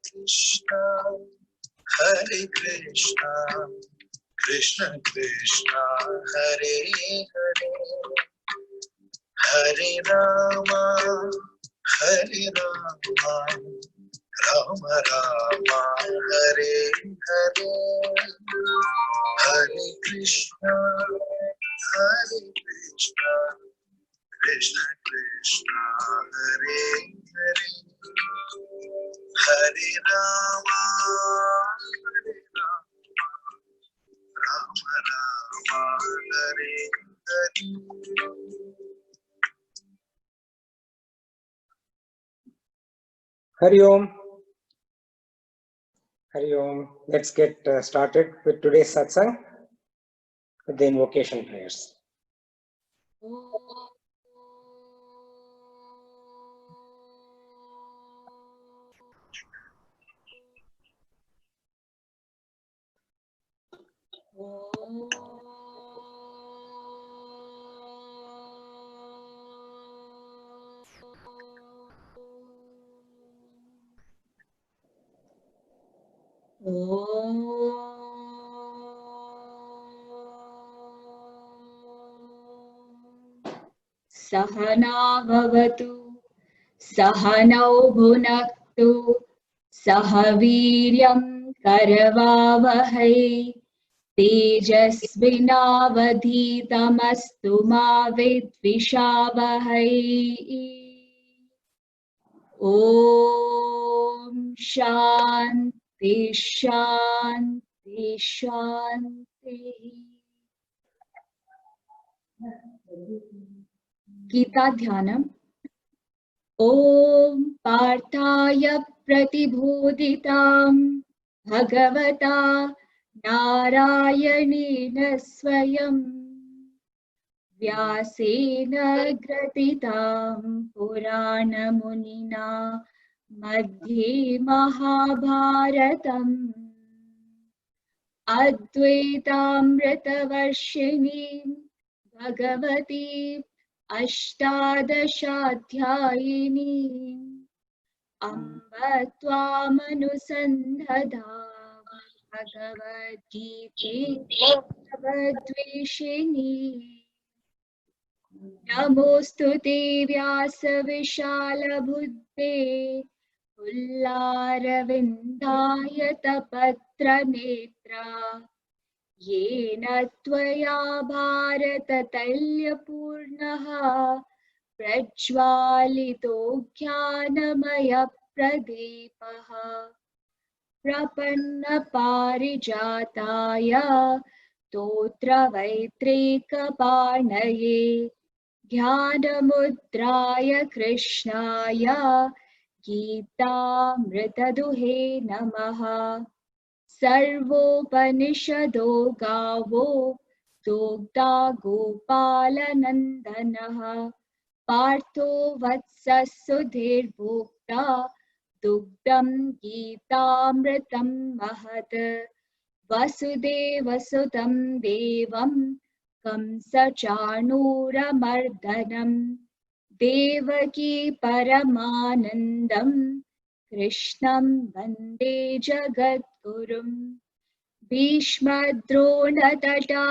Krishna Hare Krishna Krishna Krishna Hare Hare Hare Rama Hare Rama Rama Rama Hare Hare Hare Krishna Krishna Krishna Hare Hare Hare Rama Rama Rama Hare Hare. Hari Om. Hari Om. Let's get started with today's satsang with the invocation prayers. सहना भवतु सहनौ भुनक्तु सह वीर्यं करवावहै तेजस्विनावधीतमस्तु मा विद्विषावहै ॐ शान्ति शान्ति शान्तिः। गीता ध्यानम्। ॐ पार्थाय प्रतिबोधितां भगवता नारायणेन स्वयं व्यासेन ग्रथितां पुराणमुनिना मध्ये महाभारतम् अद्वैतामृतवर्षिणीं भगवती अष्टादशाध्यायिनी अम्ब त्वामनुसन्धता भगवद्गीते भगवद्वेषिणी। नमोऽस्तु ते व्यासविशालबुद्धे पुल्लारविन्दायतपत्रनेत्रा येन त्वया भारततैल्यपूर्णः प्रज्वालितो ज्ञानमयप्रदीपः प्रपन्नपारिजाताय स्तोत्रवैत्रेकपाणये ज्ञानमुद्राय कृष्णाय गीतामृतदुहे नमः। सर्वोपनिषदो गावो दोग्धा गोपालनन्दनः पार्थो वत्सः सुधीर्भोक्ता दुग्धं गीतामृतं महत्। वसुदेवसुतं देवं कंसचाणूरमर्दनं देवकी परमानन्दं कृष्णं वन्दे जगद्गुरुं। भीष्मद्रोणतटा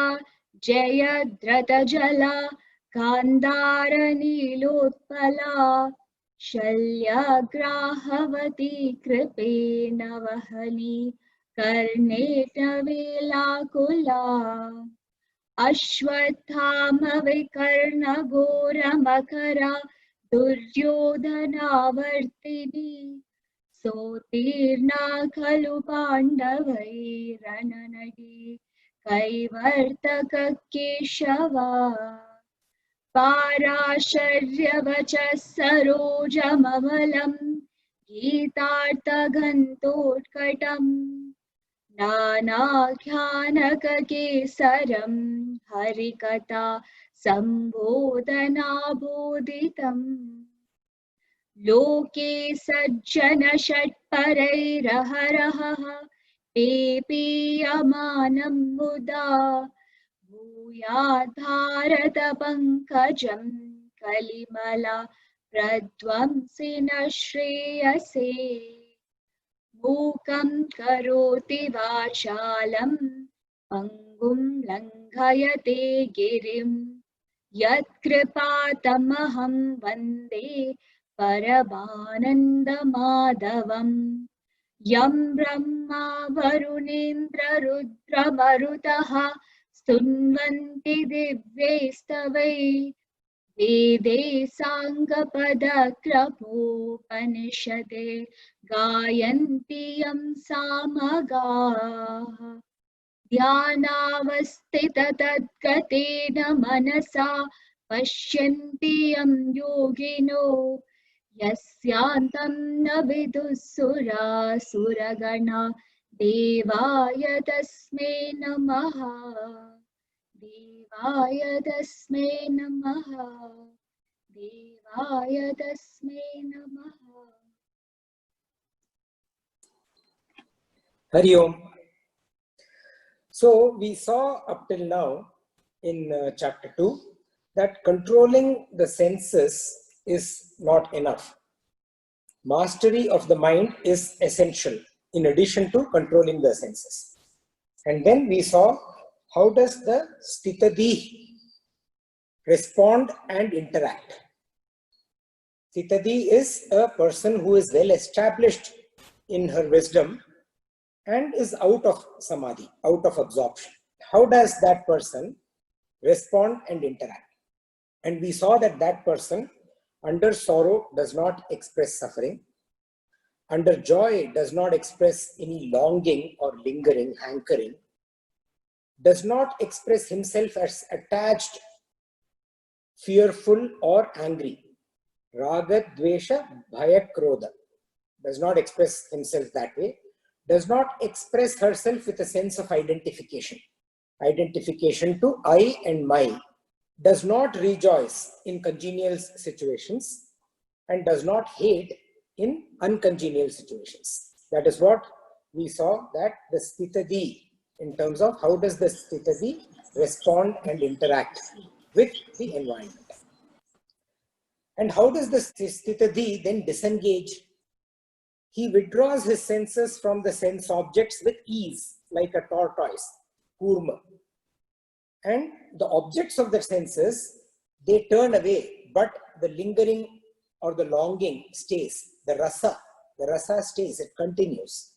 जयद्रथजला गान्धारनीलोत्पला शल्यग्राहवती कृपेण वहनी कर्णेटवेलाकुला। अश्वत्थामविकर्णघोरमकरा दुर्योधनावर्तिनी सोत्तीर्णा खलु पाण्डवैरणनदी कैवर्तककेशवा। पाराशर्यवचः सरोजममलं गीतार्थगन्धोत्कटम् नानाख्यानककेसरं हरिकथा सम्बोधनाबोधितम्। लोके सज्जनषट्परैरहरहः पेपीयमानं मुदा भूयाद्भारतपङ्कजं कलिमला प्रध्वंसिन श्रेयसे। मूकं करोति वाचालं पङ्गुं लङ्घयते गिरिं यत्कृपातमहं वन्दे परमानन्दमाधवम् यं ब्रह्मा वरुणेन्द्ररुद्रमरुतः स्तुन्वन्ति दिव्यैस्तवै वेदे साङ्गपदक्रमोपनिषदे गायन्ति यं सामगाः ध्यानावस्थिततद्गतेन मनसा पश्यन्ति यं योगिनो यस्यान्तं न विदुः सुरासुरगणा देवाय तस्मै नमः देवाय तस्मै नमः देवाय तस्मै नमः Hari Om. So we saw up till now in chapter 2 that controlling the senses is not enough. Mastery of the mind is essential in addition to controlling the senses. And then we saw how does the Sthitadi respond and interact. Sthitadi is a person who is well established in her wisdom and is out of samadhi, out of absorption. How does that person respond and interact? And we saw that that person under sorrow does not express suffering, under joy does not express any longing or lingering, hankering, does not express himself as attached, fearful or angry. Raga, Dvesha, Bhaya, Krodha. Does not express himself that way. Does not express herself with a sense of identification. Identification to I and my. Does not rejoice in congenial situations and does not hate in uncongenial situations. That is what we saw, that the Sthitadi, in terms of how does the Sthitadi respond and interact with the environment. And how does the Sthitadi then disengage? He withdraws his senses from the sense objects with ease, like a tortoise, kurma. And the objects of the senses, they turn away, but the lingering or the longing stays. The rasa stays, it continues.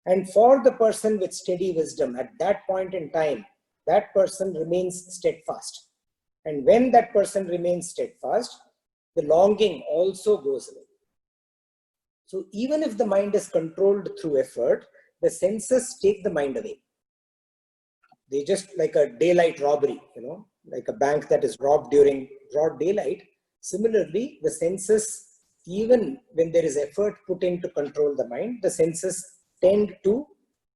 And for the person with steady wisdom, at that point in time, that person remains steadfast. And when that person remains steadfast, the longing also goes away. So even if the mind is controlled through effort, the senses take the mind away. They just like a daylight robbery, like a bank that is robbed during broad daylight. Similarly, the senses, even when there is effort put in to control the mind, the senses tend to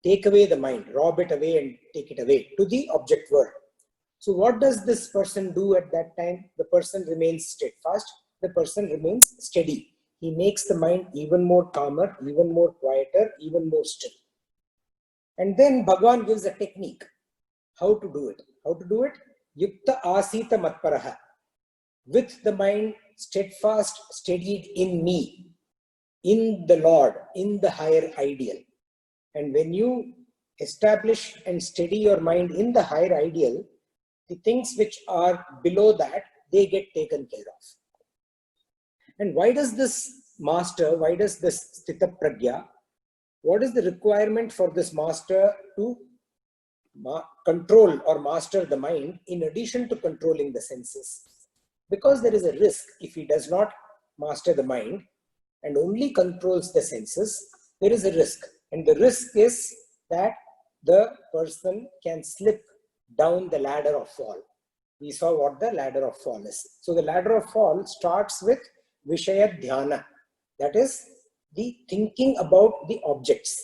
take away the mind, rob it away and take it away to the object world. So what does this person do at that time? The person remains steadfast, the person remains steady. He makes the mind even more calmer, even more quieter, even more still. And then Bhagavan gives a technique. How to do it? How to do it? Yukta asita matparaha. With the mind steadfast, steadied in me, in the Lord, in the higher ideal. And when you establish and steady your mind in the higher ideal, the things which are below that, they get taken care of. And why does this master, why does this Sthita Pragya, what is the requirement for this master to control or master the mind in addition to controlling the senses? Because there is a risk if he does not master the mind and only controls the senses, there is a risk. And the risk is that the person can slip down the ladder of fall. We saw what the ladder of fall is. So the ladder of fall starts with Vishaya Dhyana, that is the thinking about the objects.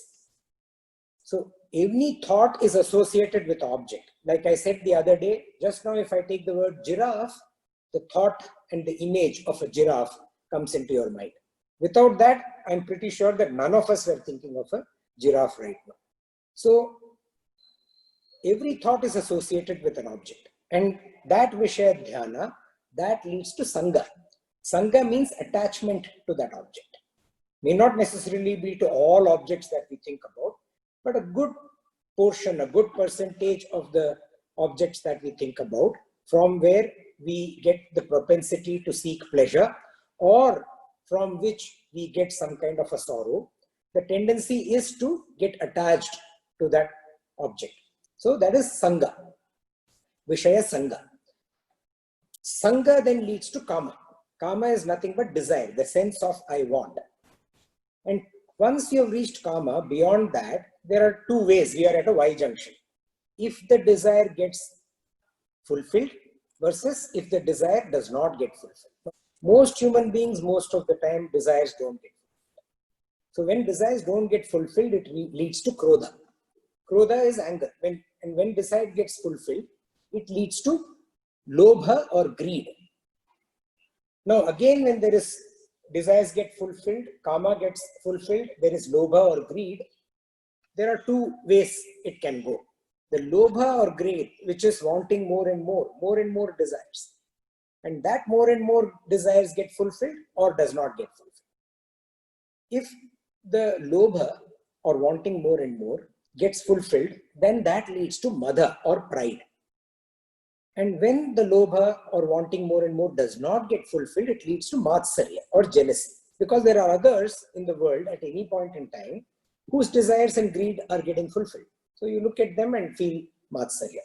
So any thought is associated with object. Like I said the other day, just now if I take the word giraffe, the thought and the image of a giraffe comes into your mind. Without that, I'm pretty sure that none of us were thinking of a giraffe right now. So every thought is associated with an object. And that Vishaya Dhyana, that leads to Sangha. Sangha means attachment to that object. May not necessarily be to all objects that we think about, but a good portion, a good percentage of the objects that we think about, from where we get the propensity to seek pleasure, or from which we get some kind of a sorrow, the tendency is to get attached to that object. So that is Sangha, Vishaya Sangha. Sangha then leads to Kama. Kama is nothing but desire, the sense of I want. And once you have reached Kama, beyond that, there are two ways. We are at a Y junction. If the desire gets fulfilled versus if the desire does not get fulfilled. Most human beings, most of the time, desires don't get fulfilled. So when desires don't get fulfilled, it leads to Krodha. Krodha is anger. When desire gets fulfilled, it leads to Lobha or greed. Now again, when there is desires get fulfilled, Kama gets fulfilled, there is Lobha or greed, there are two ways it can go. The Lobha or greed, which is wanting more and more desires. And that more and more desires get fulfilled or does not get fulfilled. If the Lobha or wanting more and more gets fulfilled, then that leads to Madha or pride. And when the Lobha or wanting more and more does not get fulfilled, it leads to Matsarya or jealousy. Because there are others in the world at any point in time whose desires and greed are getting fulfilled. So you look at them and feel Matsarya.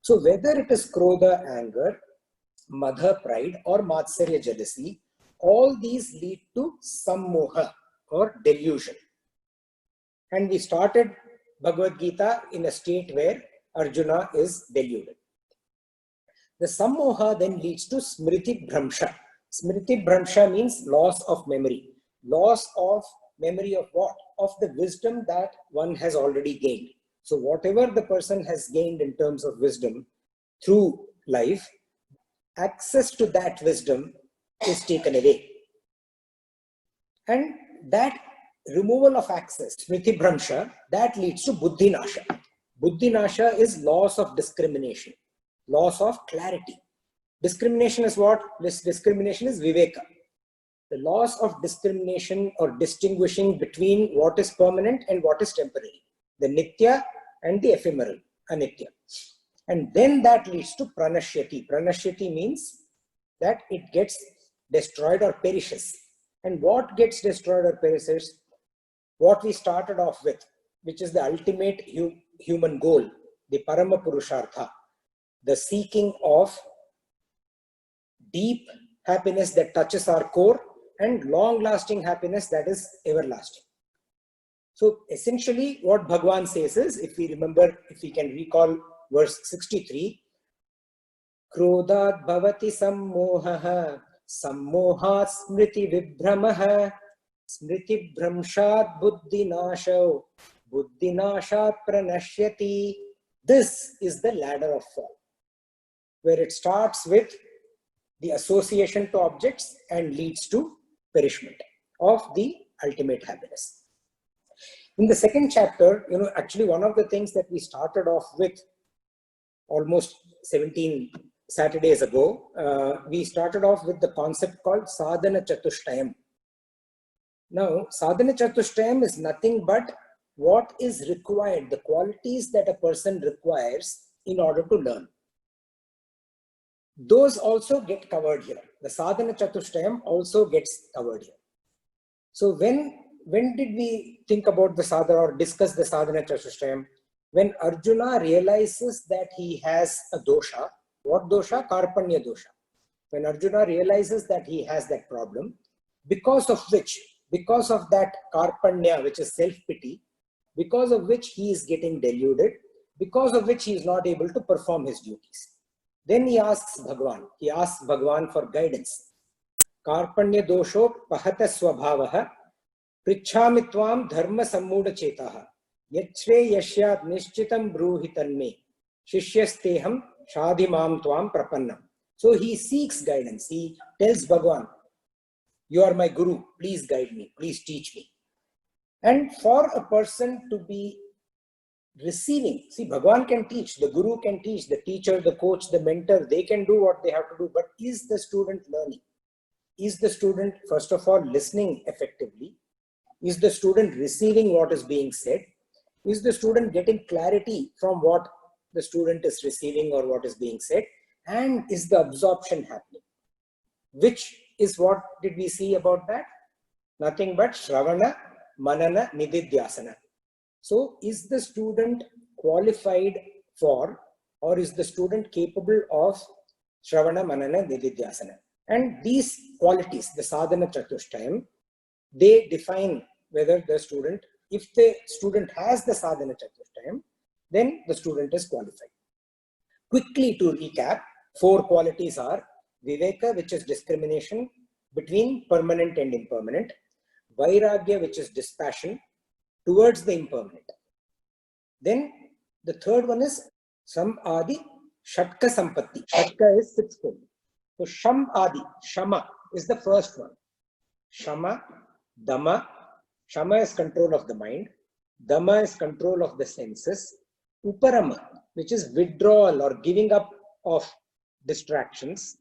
So whether it is Krodha, anger, Madha, pride, or Matsarya, jealousy, all these lead to Sammoha or delusion. And we started Bhagavad Gita in a state where Arjuna is deluded. The Sammoha then leads to Smriti Bhramsha. Smriti Bhramsha means loss of memory. Loss of memory of what? Of the wisdom that one has already gained. So whatever the person has gained in terms of wisdom through life, access to that wisdom is taken away. And that removal of access, Smriti Bhramsha, that leads to Buddhi Nasha. Buddhi Nasha is loss of discrimination, loss of clarity. Discrimination is what? This discrimination is Viveka. The loss of discrimination or distinguishing between what is permanent and what is temporary. The Nitya and the ephemeral, Anitya. And then that leads to Pranashyati. Pranashyati means that it gets destroyed or perishes. And what gets destroyed or perishes? What we started off with, which is the ultimate human goal, the Parama Purushartha, the seeking of deep happiness that touches our core and long-lasting happiness that is everlasting. So essentially what Bhagavan says is, if we can recall verse 63, Krodhat bhavati sammohaha, sammohat smriti vibhramaha, smriti bhramshat buddhi nasho, buddhi nashat pranashyati. This is the ladder of fall, where it starts with the association to objects and leads to perishment of the ultimate happiness. In the second chapter, actually one of the things that we started off with almost 17 Saturdays ago, we started off with the concept called Sadhana Chatushtayam. Now, Sadhana Chatushtayam is nothing but what is required, the qualities that a person requires in order to learn. Those also get covered here. The Sadhana Chatushtayam also gets covered here. So when did we think about the sadhana or discuss the Sadhana Chatushtayam? When Arjuna realizes that he has a dosha. What dosha? Karpanya dosha. When Arjuna realizes that he has that problem, because of that Karpanya, which is self-pity, because of which he is getting deluded, because of which he is not able to perform his duties. Then he asks Bhagavan for guidance. Karpanya dosho pahata swabhavaha prichhami tvam dharma sammuda chetaha yachre yashyad nishchitam bruhi tanme shishyasteham shadhimam tvam prapannam. So he seeks guidance. He tells Bhagavan, you are my guru, please guide me, please teach me. And for a person to be receiving, see, Bhagavan can teach, the guru can teach, the teacher, the coach, the mentor, they can do what they have to do, but is the student learning? Is the student, first of all, listening effectively? Is the student receiving what is being said? Is the student getting clarity from what the student is receiving or what is being said? And is the absorption happening? Which is what did we see about that? Nothing but Shravana, Manana, Nididhyasana. So is the student qualified for, or is the student capable of Shravana, Manana, Nididhyasana? And these qualities, the Sadhana Chatushtayam, they define whether the student, if the student has the Sadhana Chatushtayam, then the student is qualified. Quickly to recap, 4 qualities are Viveka, which is discrimination between permanent and impermanent, Vairagya, which is dispassion towards the impermanent. Then the third one is Samadi Shatka Sampatti. Shatka is 6-fold. So Sham Adi, Shama is the first one. Shama, Dhamma. Shama is control of the mind. Dhamma is control of the senses. Uparama, which is withdrawal or giving up of distractions.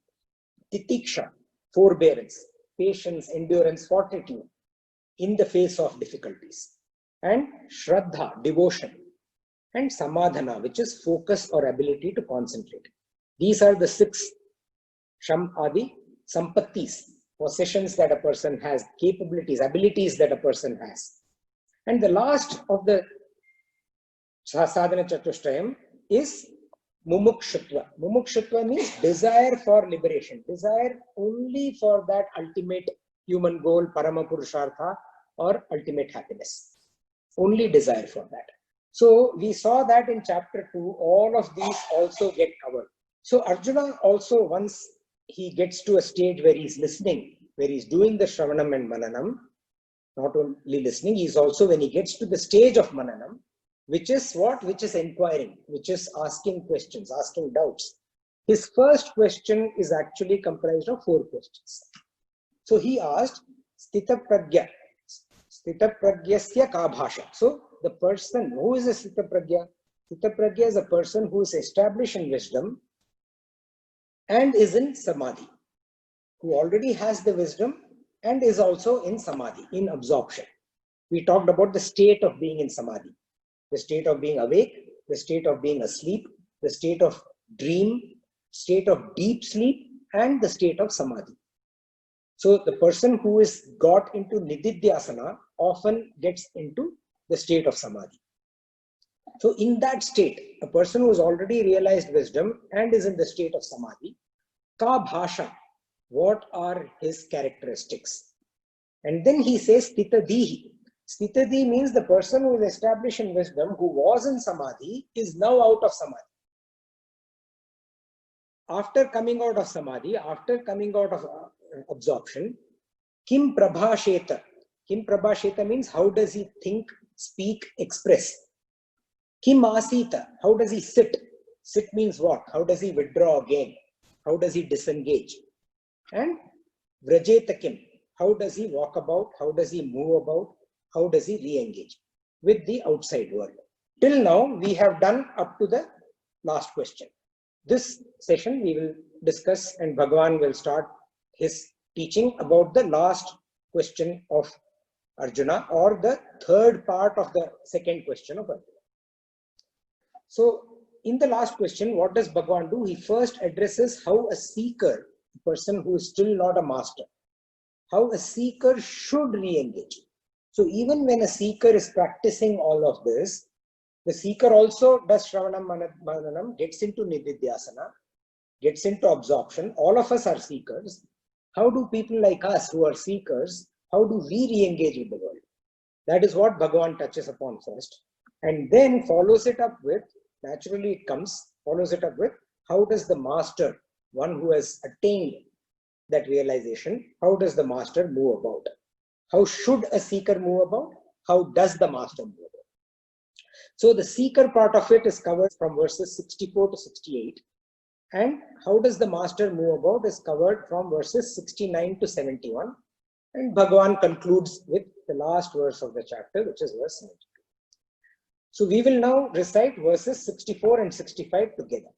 Titiksha, forbearance, patience, endurance, fortitude in the face of difficulties. And Shraddha, devotion. And Samadhana, which is focus or ability to concentrate. These are the 6 Sham Adi Sampattis, possessions that a person has, capabilities, abilities that a person has. And the last of the Sadhana Chatushtayam is Mumukshutva. Mumukshutva means desire for liberation, desire only for that ultimate human goal, Parama Purushartha, or ultimate happiness. Only desire for that. So we saw that in chapter 2, all of these also get covered. So Arjuna also, once he gets to a stage where he's listening, where he's doing the Shravanam and Mananam, not only listening, he's also, when he gets to the stage of Mananam, which is what? Which is inquiring, which is asking questions, asking doubts. His first question is actually comprised of 4 questions. So he asked, Sthita Pragya, Sthita Pragyasya ka bhasha. So the person who is a Sthita Pragya? Sthita Pragya is a person who is established in wisdom and is in Samadhi, who already has the wisdom and is also in Samadhi, in absorption. We talked about the state of being in Samadhi, the state of being awake, the state of being asleep, the state of dream, state of deep sleep, and the state of Samadhi. So the person who is got into Nididhyasana often gets into the state of Samadhi. So in that state, a person who has already realized wisdom and is in the state of Samadhi, ka bhasha, what are his characteristics? And then he says Stitadihi. Stitadi means the person who is established in wisdom, who was in Samadhi, is now out of Samadhi. After coming out of Samadhi, after coming out of absorption, Kim Prabhasheta. Kim Prabhasheta means how does he think, speak, express. Kim Asita, how does he sit? Sit means what? How does he withdraw again? How does he disengage? And Vrajeta Kim, how does he walk about? How does he move about? How does he re-engage with the outside world? Till now, we have done up to the last question. This session we will discuss, and Bhagavan will start his teaching about the last question of Arjuna, or the third part of the second question of Arjuna. So in the last question, what does Bhagavan do? He first addresses how a seeker, a person who is still not a master, how a seeker should re-engage. So even when a seeker is practicing all of this, the seeker also does Shravanam Mananam, gets into Nididhyasana, gets into absorption. All of us are seekers. How do people like us who are seekers, how do we re-engage with the world? That is what Bhagavan touches upon first. And then follows it up with, naturally it comes, follows it up with, how does the master, one who has attained that realization, how does the master move about? How should a seeker move about? How does the master move about? So the seeker part of it is covered from verses 64 to 68. And how does the master move about is covered from verses 69 to 71. And Bhagavan concludes with the last verse of the chapter, which is verse 72. So we will now recite verses 64 and 65 together.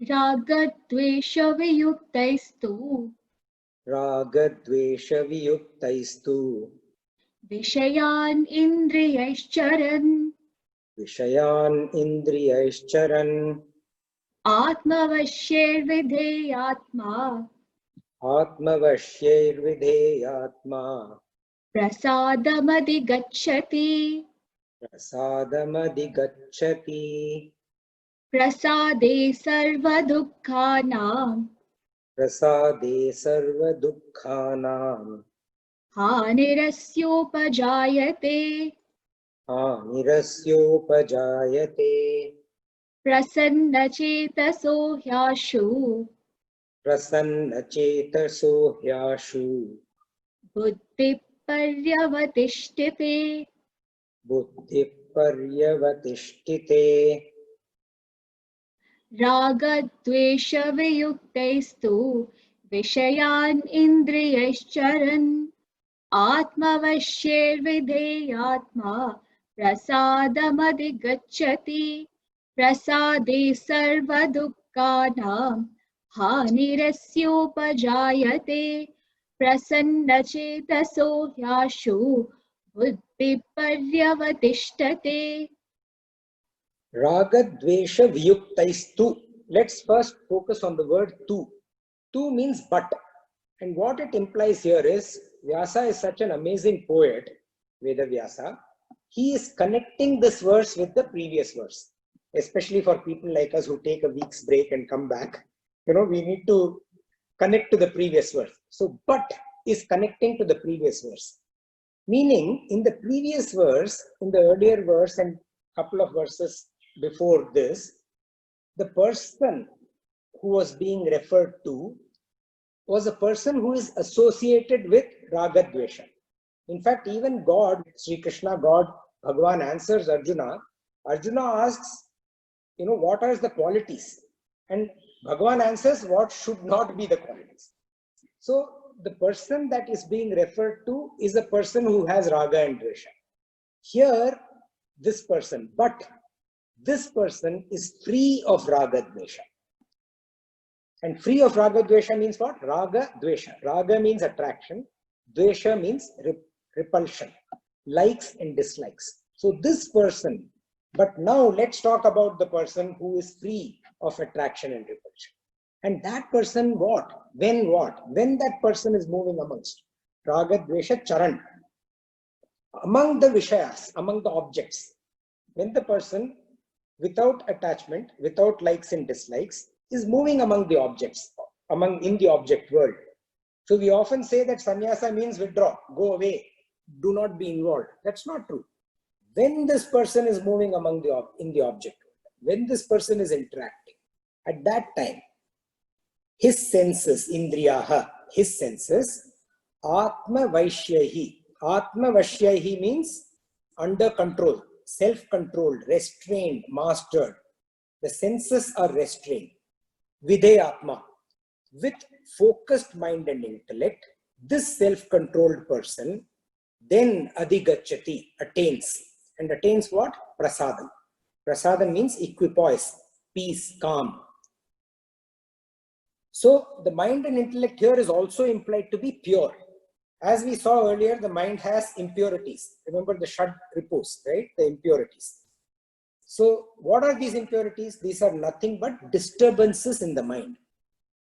Ragadvesha viyuktaistu रागद्वेषवियुक्तैस्तु विषयान् इन्द्रियैश्चरन् विषयान् इन्द्रियैश्चरन् आत्मवश्यैर्विधेयात्मा आत्मवश्यैर्विधेयात्मा प्रसादमधिगच्छति प्रसादमधिगच्छति प्रसादे सर्वदुःखानां प्रसादे सर्वदुःखानां हानिरस्योपजायते हानिरस्योपजायते प्रसन्नचेतसो ह्याशु प्रसन्नचेतसो ह्याशु बुद्धिः पर्यवतिष्ठिते बुद्धिः पर्यवतिष्ठिते रागद्वेषवियुक्तैस्तु विषयान् इन्द्रियैश्चरन् आत्मवश्यैर्विधेयात्मा प्रसादमधिगच्छति प्रसादे सर्वदुःखानां हानिरस्योपजायते प्रसन्नचेतसो ह्याशु बुद्धिः पर्यवतिष्ठते. Ragadvesha viyuktaistu. Let's first focus on the word tu. Tu means but. And what it implies here is, Vyasa is such an amazing poet, Veda Vyasa. He is connecting this verse with the previous verse. Especially for people like us who take a week's break and come back. We need to connect to the previous verse. So, but is connecting to the previous verse. Meaning, in the previous verse, in the earlier verse and couple of verses before this, the person who was being referred to was a person who is associated with Ragadvesha. In fact, even God, Sri Krishna, God, Bhagavan answers Arjuna. Arjuna asks, what are the qualities? And Bhagavan answers, what should not be the qualities? So, the person that is being referred to is a person who has Raga and Dvesha. Here, this person, but this person is free of Raga Dvesha. And free of Raga Dvesha means what? Raga Dvesha. Raga means attraction. Dvesha means repulsion, likes and dislikes. So this person, but now let's talk about the person who is free of attraction and repulsion. And that person what? When what? When that person is moving amongst Raga Dvesha Charan. Among the Vishayas, among the objects. When the person without attachment, without likes and dislikes, is moving among the objects, in the object world. So we often say that sannyasa means withdraw, go away, do not be involved. That's not true. When this person is moving in the object world, when this person is interacting, at that time, his senses, indriyaha, his senses, atma vaishyahi. Atma vaishyahi means under control, self-controlled, restrained, mastered. The senses are restrained. Videyatma, with focused mind and intellect, this self-controlled person then adhigacchati, attains. And attains what? Prasadam. Prasadam means equipoise, peace, calm. So the mind and intellect here is also implied to be pure. As we saw earlier, the mind has impurities. Remember the Shad Ripus, right? The impurities. So what are these impurities? These are nothing but disturbances in the mind.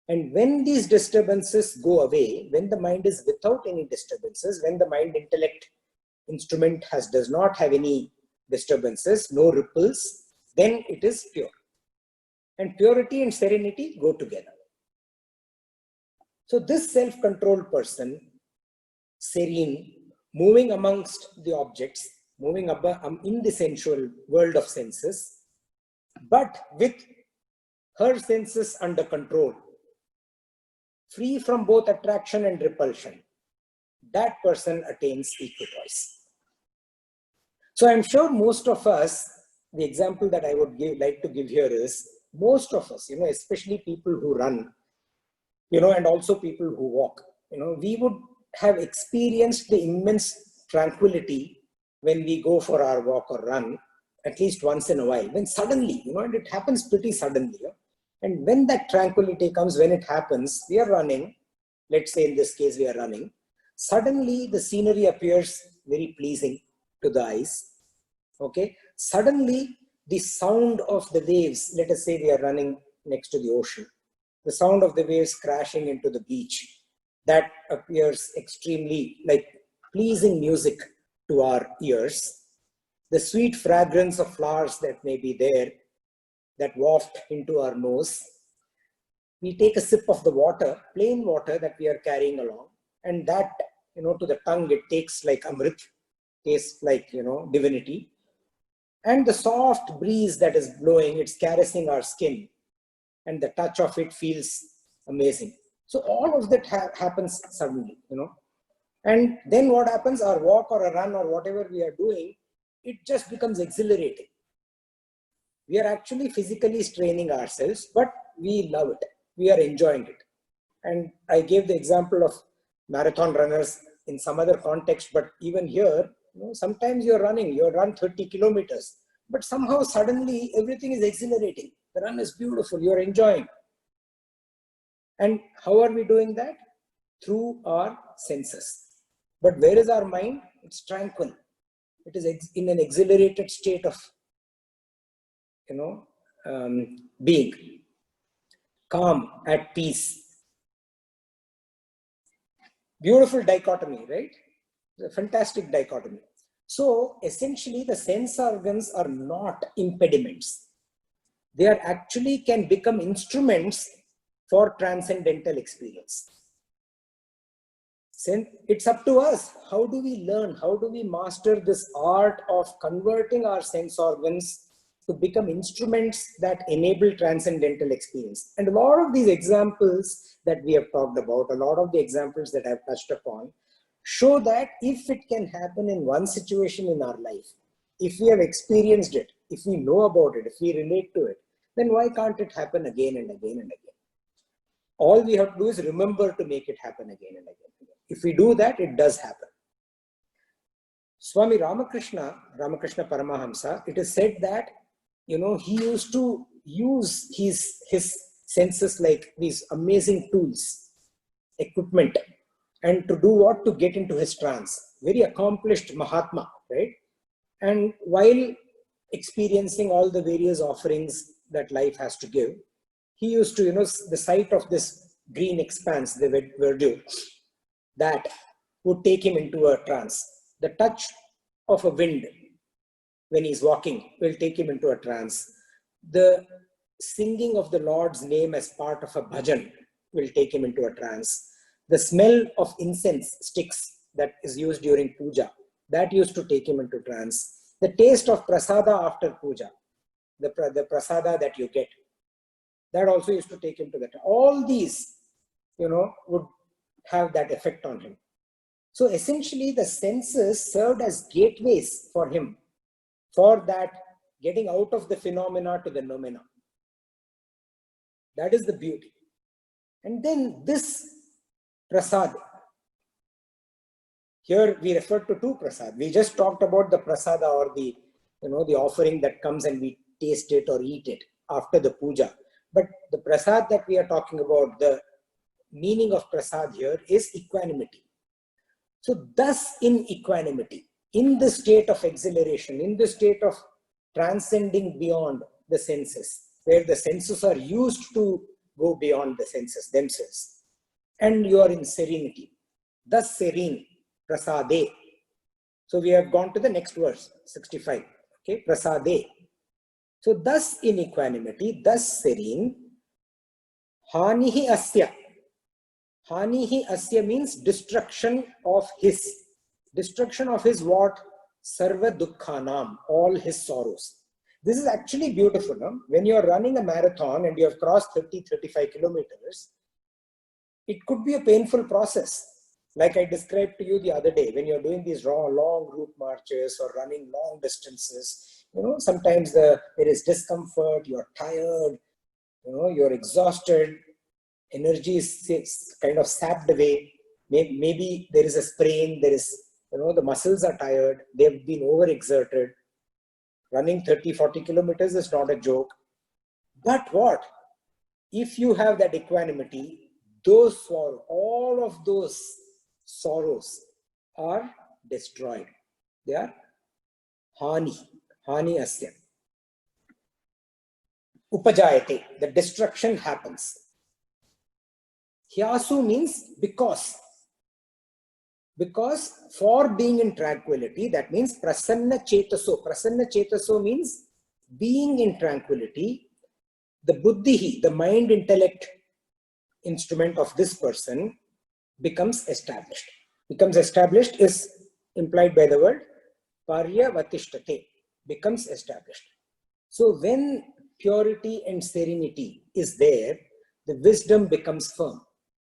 And when these disturbances go away, when the mind is without any disturbances, when the mind intellect instrument does not have any disturbances, no ripples, then it is pure. And purity and serenity go together. So this self-controlled person, serene, moving amongst the objects, moving in the sensual world of senses, but with her senses under control, free from both attraction and repulsion, that person attains equipoise. So I'm sure most of us, the example that I would like to give here is, most of us, especially people who run, and also people who walk, we would have experienced the immense tranquility when we go for our walk or run, at least once in a while, when suddenly, and it happens pretty suddenly. And when that tranquility comes, when it happens, we are running, let's say in this case we are running, suddenly the scenery appears very pleasing to the eyes. Okay, suddenly the sound of the waves, let us say we are running next to the ocean, the sound of the waves crashing into the beach, that appears extremely like pleasing music to our ears. The sweet fragrance of flowers that may be there, that waft into our nose. We take a sip of the water, plain water that we are carrying along, and that, to the tongue, it takes like amrit, tastes like, divinity. And the soft breeze that is blowing, it's caressing our skin, and the touch of it feels amazing. So all of that happens suddenly, And then what happens, our walk or a run or whatever we are doing, it just becomes exhilarating. We are actually physically straining ourselves, but we love it. We are enjoying it. And I gave the example of marathon runners in some other context, but even here, sometimes you're running, you run 30 kilometers, but somehow suddenly everything is exhilarating. The run is beautiful, you're enjoying. And how are we doing that? Through our senses. But where is our mind? It's tranquil. It is in an exhilarated state of, being. Calm, at peace. Beautiful dichotomy, right? A fantastic dichotomy. So essentially the sense organs are not impediments. They are actually can become instruments for transcendental experience. It's up to us. How do we learn? How do we master this art of converting our sense organs to become instruments that enable transcendental experience? And a lot of these examples that we have talked about, a lot of the examples that I've touched upon, show that if it can happen in one situation in our life, if we have experienced it, if we know about it, if we relate to it, then why can't it happen again and again and again? All we have to do is remember to make it happen again and again. If we do that, it does happen. Swami Ramakrishna Paramahamsa, it is said that, he used to use his senses like these amazing tools, equipment, and to do what? To get into his trance. Very accomplished Mahatma, right? And while experiencing all the various offerings that life has to give, he used to, the sight of this green expanse, the verdure, that would take him into a trance. The touch of a wind when he's walking will take him into a trance. The singing of the Lord's name as part of a bhajan will take him into a trance. The smell of incense sticks that is used during puja, that used to take him into trance. The taste of prasada after puja, the prasada that you get, that also used to take him to that. All these, would have that effect on him. So essentially the senses served as gateways for him, for that getting out of the phenomena to the noumena. That is the beauty. And then this prasad, here we refer to two prasad. We just talked about the prasada, or the, the offering that comes and we taste it or eat it after the puja. But the prasad that we are talking about, the meaning of prasad here is equanimity. So thus in equanimity, in the state of exhilaration, in the state of transcending beyond the senses, where the senses are used to go beyond the senses themselves, and you are in serenity, thus serene, prasade. So we have gone to the next verse, 65, okay, prasade. So thus in equanimity, thus serene, hanihi asya. Hanihi asya means destruction of his. Destruction of his what? Sarva dukkhanam, all his sorrows. This is actually beautiful. No? When you are running a marathon and you have crossed 30-35 kilometers, it could be a painful process. Like I described to you the other day, when you're doing these long route marches or running long distances, sometimes there is discomfort, you're tired, you're exhausted, energy is kind of sapped away. Maybe there is a sprain, there is, the muscles are tired, they've been overexerted. Running 30-40 kilometers is not a joke. But what? If you have that equanimity, those sorrows, all of those sorrows are destroyed. They are hani asya. Upajayate, the destruction happens. Hyasu means because. Because for being in tranquility, that means prasanna chetaso. Prasanna chetaso means being in tranquility. The buddhi, the mind intellect instrument of this person becomes established. Becomes established is implied by the word paryavatishtate, becomes established. So when purity and serenity is there, the wisdom becomes firm.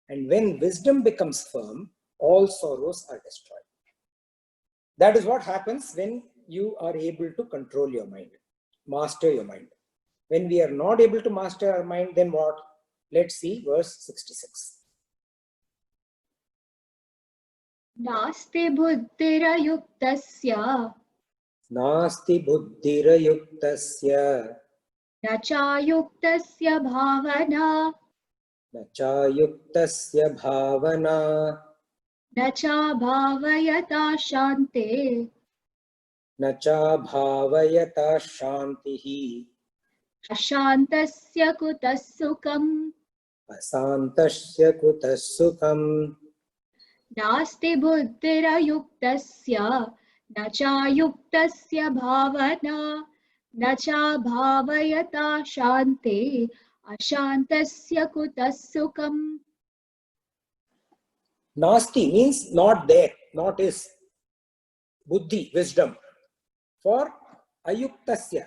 And when wisdom becomes firm, all sorrows are destroyed. That is what happens when you are able to control your mind, master your mind. When we are not able to master our mind, then what? Let's see verse 66. नास्ति बुद्धिरयुक्तस्य Nasti buddhirayuktasya न चायुक्तस्य भावना na chayuktasya bhavana न चाभावयता शान्ते na cha bhavayata shantihi अशान्तस्य कुतः सुखम् asantasya kutas sukham. नास्ति बुद्धिरयुक्तस्य न चायुक्तस्य भावना न चाभावयता शान्ते अशान्तस्य कुतः सुखम्. Nasti means not there, not is. Buddhi, wisdom. For ayuktasya,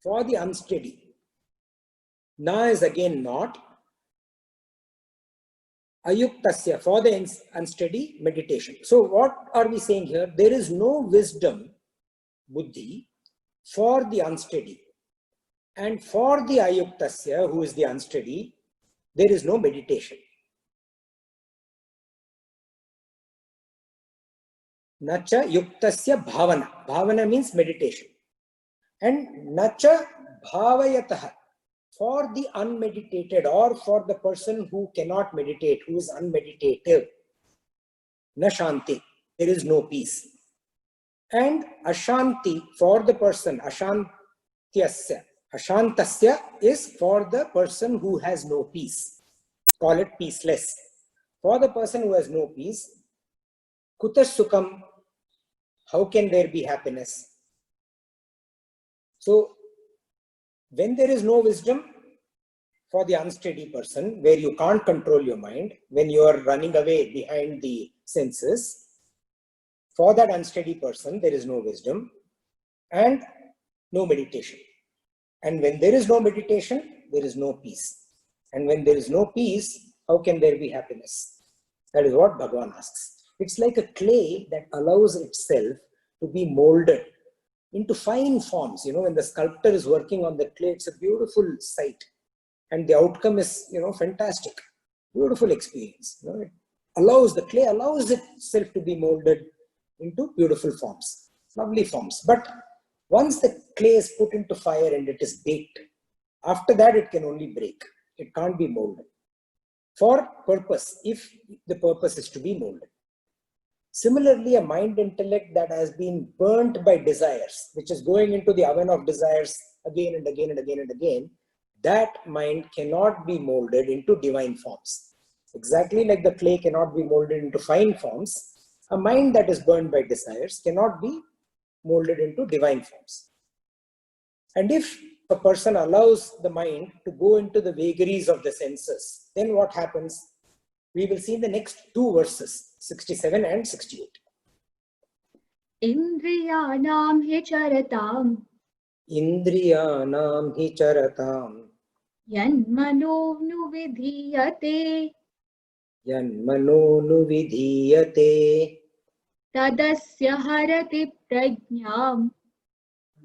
for the unsteady. Na is again not. Ayuktasya, for the unsteady, meditation. So what are we saying here? There is no wisdom, buddhi, for the unsteady. And for the ayuktasya, who is the unsteady, there is no meditation. Nacha yuktasya bhavana. Bhavana means meditation. And nacha bhavayataha, for the unmeditated or for the person who cannot meditate, who is unmeditative. Na shanti, there is no peace. And ashanti, for the person, ashantyasya. Ashantasya is for the person who has no peace. Call it peaceless. For the person who has no peace, kutas sukham, how can there be happiness? So, when there is no wisdom for the unsteady person, where you can't control your mind, when you are running away behind the senses, for that unsteady person, there is no wisdom and no meditation. And when there is no meditation, there is no peace. And when there is no peace, how can there be happiness? That is what Bhagavan asks. It's like a clay that allows itself to be molded into fine forms. You know, when the sculptor is working on the clay, it's a beautiful sight. And the outcome is, fantastic. Beautiful experience. It allows, the clay allows itself to be molded into beautiful forms, lovely forms. But once the clay is put into fire and it is baked, after that it can only break. It can't be molded. For purpose, if the purpose is to be molded. Similarly, a mind intellect that has been burnt by desires, which is going into the oven of desires again and again and again and again, that mind cannot be molded into divine forms. Exactly like the clay cannot be molded into fine forms, a mind that is burned by desires cannot be molded into divine forms. And if a person allows the mind to go into the vagaries of the senses, then what happens? We will see in the next two verses, 67 and 68. Indriyanam hi charatam Indriyanam hi charatam yanmano nuvidhiyate yanmano nuvidhiyate tadasya harati prajñam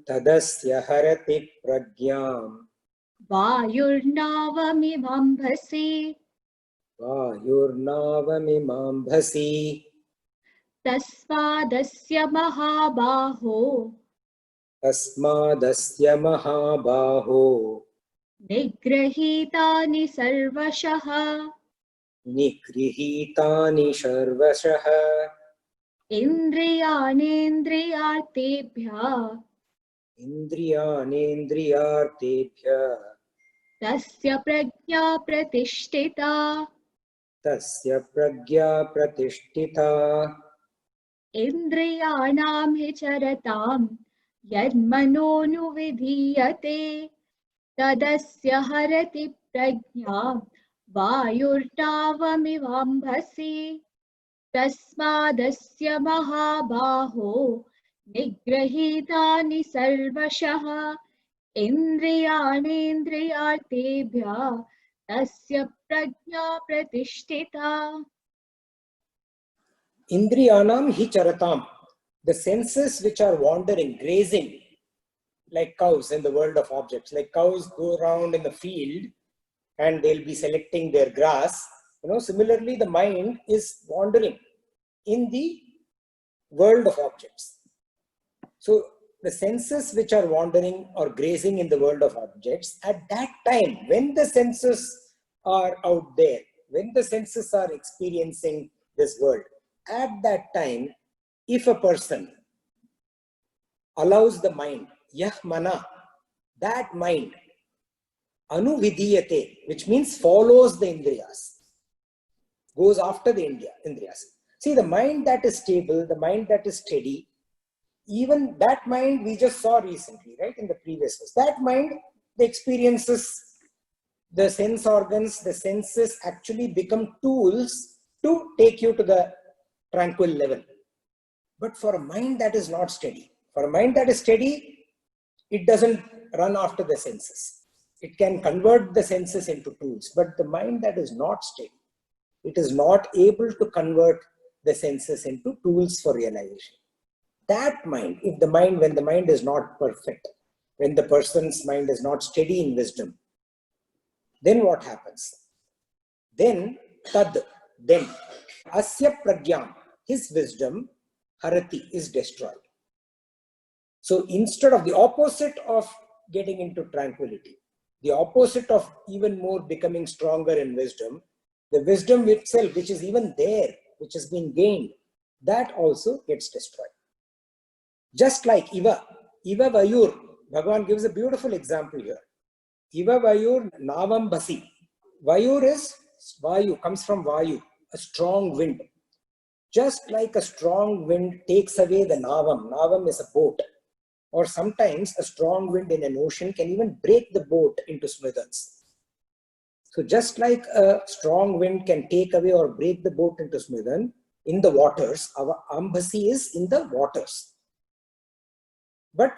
tadasya harati pragyam vayurnavamivambhasi vayurnavamimambhasi tasmadasya mahabaho tasmadasya mahabaho nigrahitani sarvashah. निगृहीतानि सर्वशः इन्द्रियाणेन्द्रियार्थेभ्यः इन्द्रियाणेन्द्रियार्थेभ्यः तस्य प्रज्ञा प्रतिष्ठिता तस्य प्रज्ञा प्रतिष्ठिता इन्द्रियाणां हि चरतां यन्मनोनुविधीयते तदस्य हरति प्रज्ञां वायुर्नावमिवाम्भसि तस्मादस्य महाबाहो निगृहीतानि सर्वशः इन्द्रियाणेन्द्रियार्थेभ्यः तस्य प्रज्ञा प्रतिष्ठिता Indriyanam hi charatam. The senses which are wandering, grazing, like cows in the world of objects. Like cows go around in the field and they'll be selecting their grass. Similarly, the mind is wandering in the world of objects. So the senses which are wandering or grazing in the world of objects, at that time, when the senses are out there, when the senses are experiencing this world, at that time, if a person allows the mind, yah mana, that mind, anuvidhiyate, which means follows the indriyas, goes after the indriyas. See, the mind that is stable, the mind that is steady, even that mind we just saw recently, right, in the previous verse, that mind, the experiences, the sense organs, the senses actually become tools to take you to the tranquil level. But for a mind that is not steady, for a mind that is steady, it doesn't run after the senses. It can convert the senses into tools, but the mind that is not steady, it is not able to convert the senses into tools for realization. That mind, when the mind is not perfect, when the person's mind is not steady in wisdom, then what happens? Then asya pragyam, his wisdom, harati, is destroyed. So instead of the opposite of getting into tranquility, the opposite of even more becoming stronger in wisdom, the wisdom itself, which is even there, which has been gained, that also gets destroyed. Just like Iva Vayur, Bhagavan gives a beautiful example here. Iva Vayur Navam Basi. Vayur is Vayu, comes from Vayu, a strong wind. Just like a strong wind takes away the Navam. Navam is a boat. Or sometimes a strong wind in an ocean can even break the boat into smithers. So just like a strong wind can take away or break the boat into smithers, in the waters, our Ambasi is in the waters. But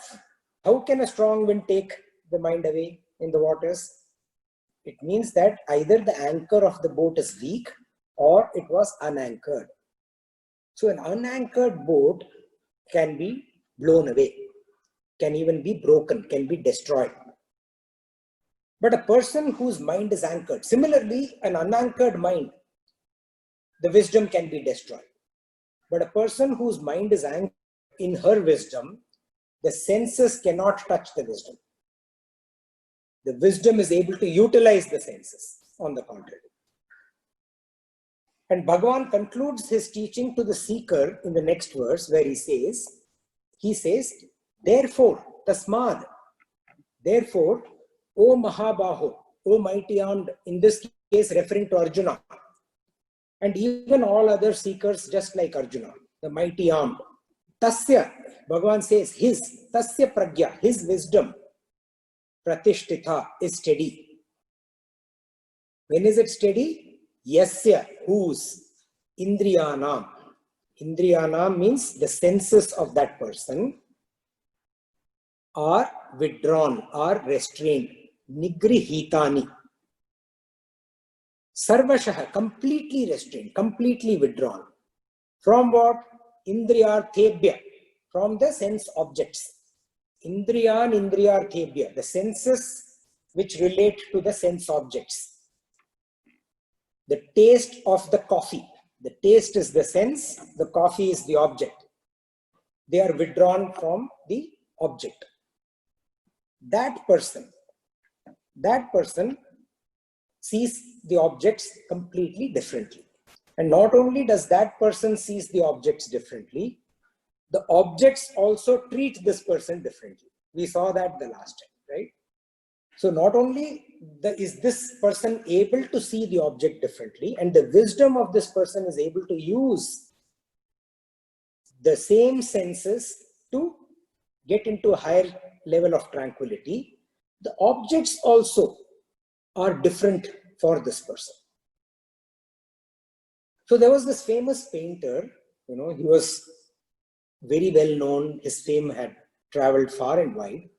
how can a strong wind take the mind away in the waters? It means that either the anchor of the boat is weak or it was unanchored. So an unanchored boat can be blown away, can even be broken, can be destroyed. But a person whose mind is anchored, similarly, an unanchored mind, the wisdom can be destroyed. But a person whose mind is anchored in her wisdom, the senses cannot touch the wisdom. The wisdom is able to utilize the senses, on the contrary. And Bhagavan concludes his teaching to the seeker in the next verse, where he says, therefore, tasmad, therefore, O Mahabaho, O mighty armed, in this case referring to Arjuna, and even all other seekers just like Arjuna, the mighty armed, tasya, Bhagavan says, tasya pragya, his wisdom, pratishtitha, is steady. When is it steady? Yasya, whose, indriyanam. Indriyanam means the senses of that person are withdrawn, are restrained. Nigrihitani. Sarvashaha, completely restrained, completely withdrawn. From what? Indriyarthebhya, from the sense objects. Indriyan indriyarthebhya, the senses which relate to the sense objects. The taste of the coffee. The taste is the sense, the coffee is the object. They are withdrawn from the object. That person sees the objects completely differently. And not only does that person sees the objects differently, the objects also treat this person differently. We saw that the last time, right? So not only is this person able to see the object differently, and the wisdom of this person is able to use the same senses to get into a higher level of tranquility, the objects also are different for this person. So there was this famous painter, he was very well known, his fame had traveled far and wide,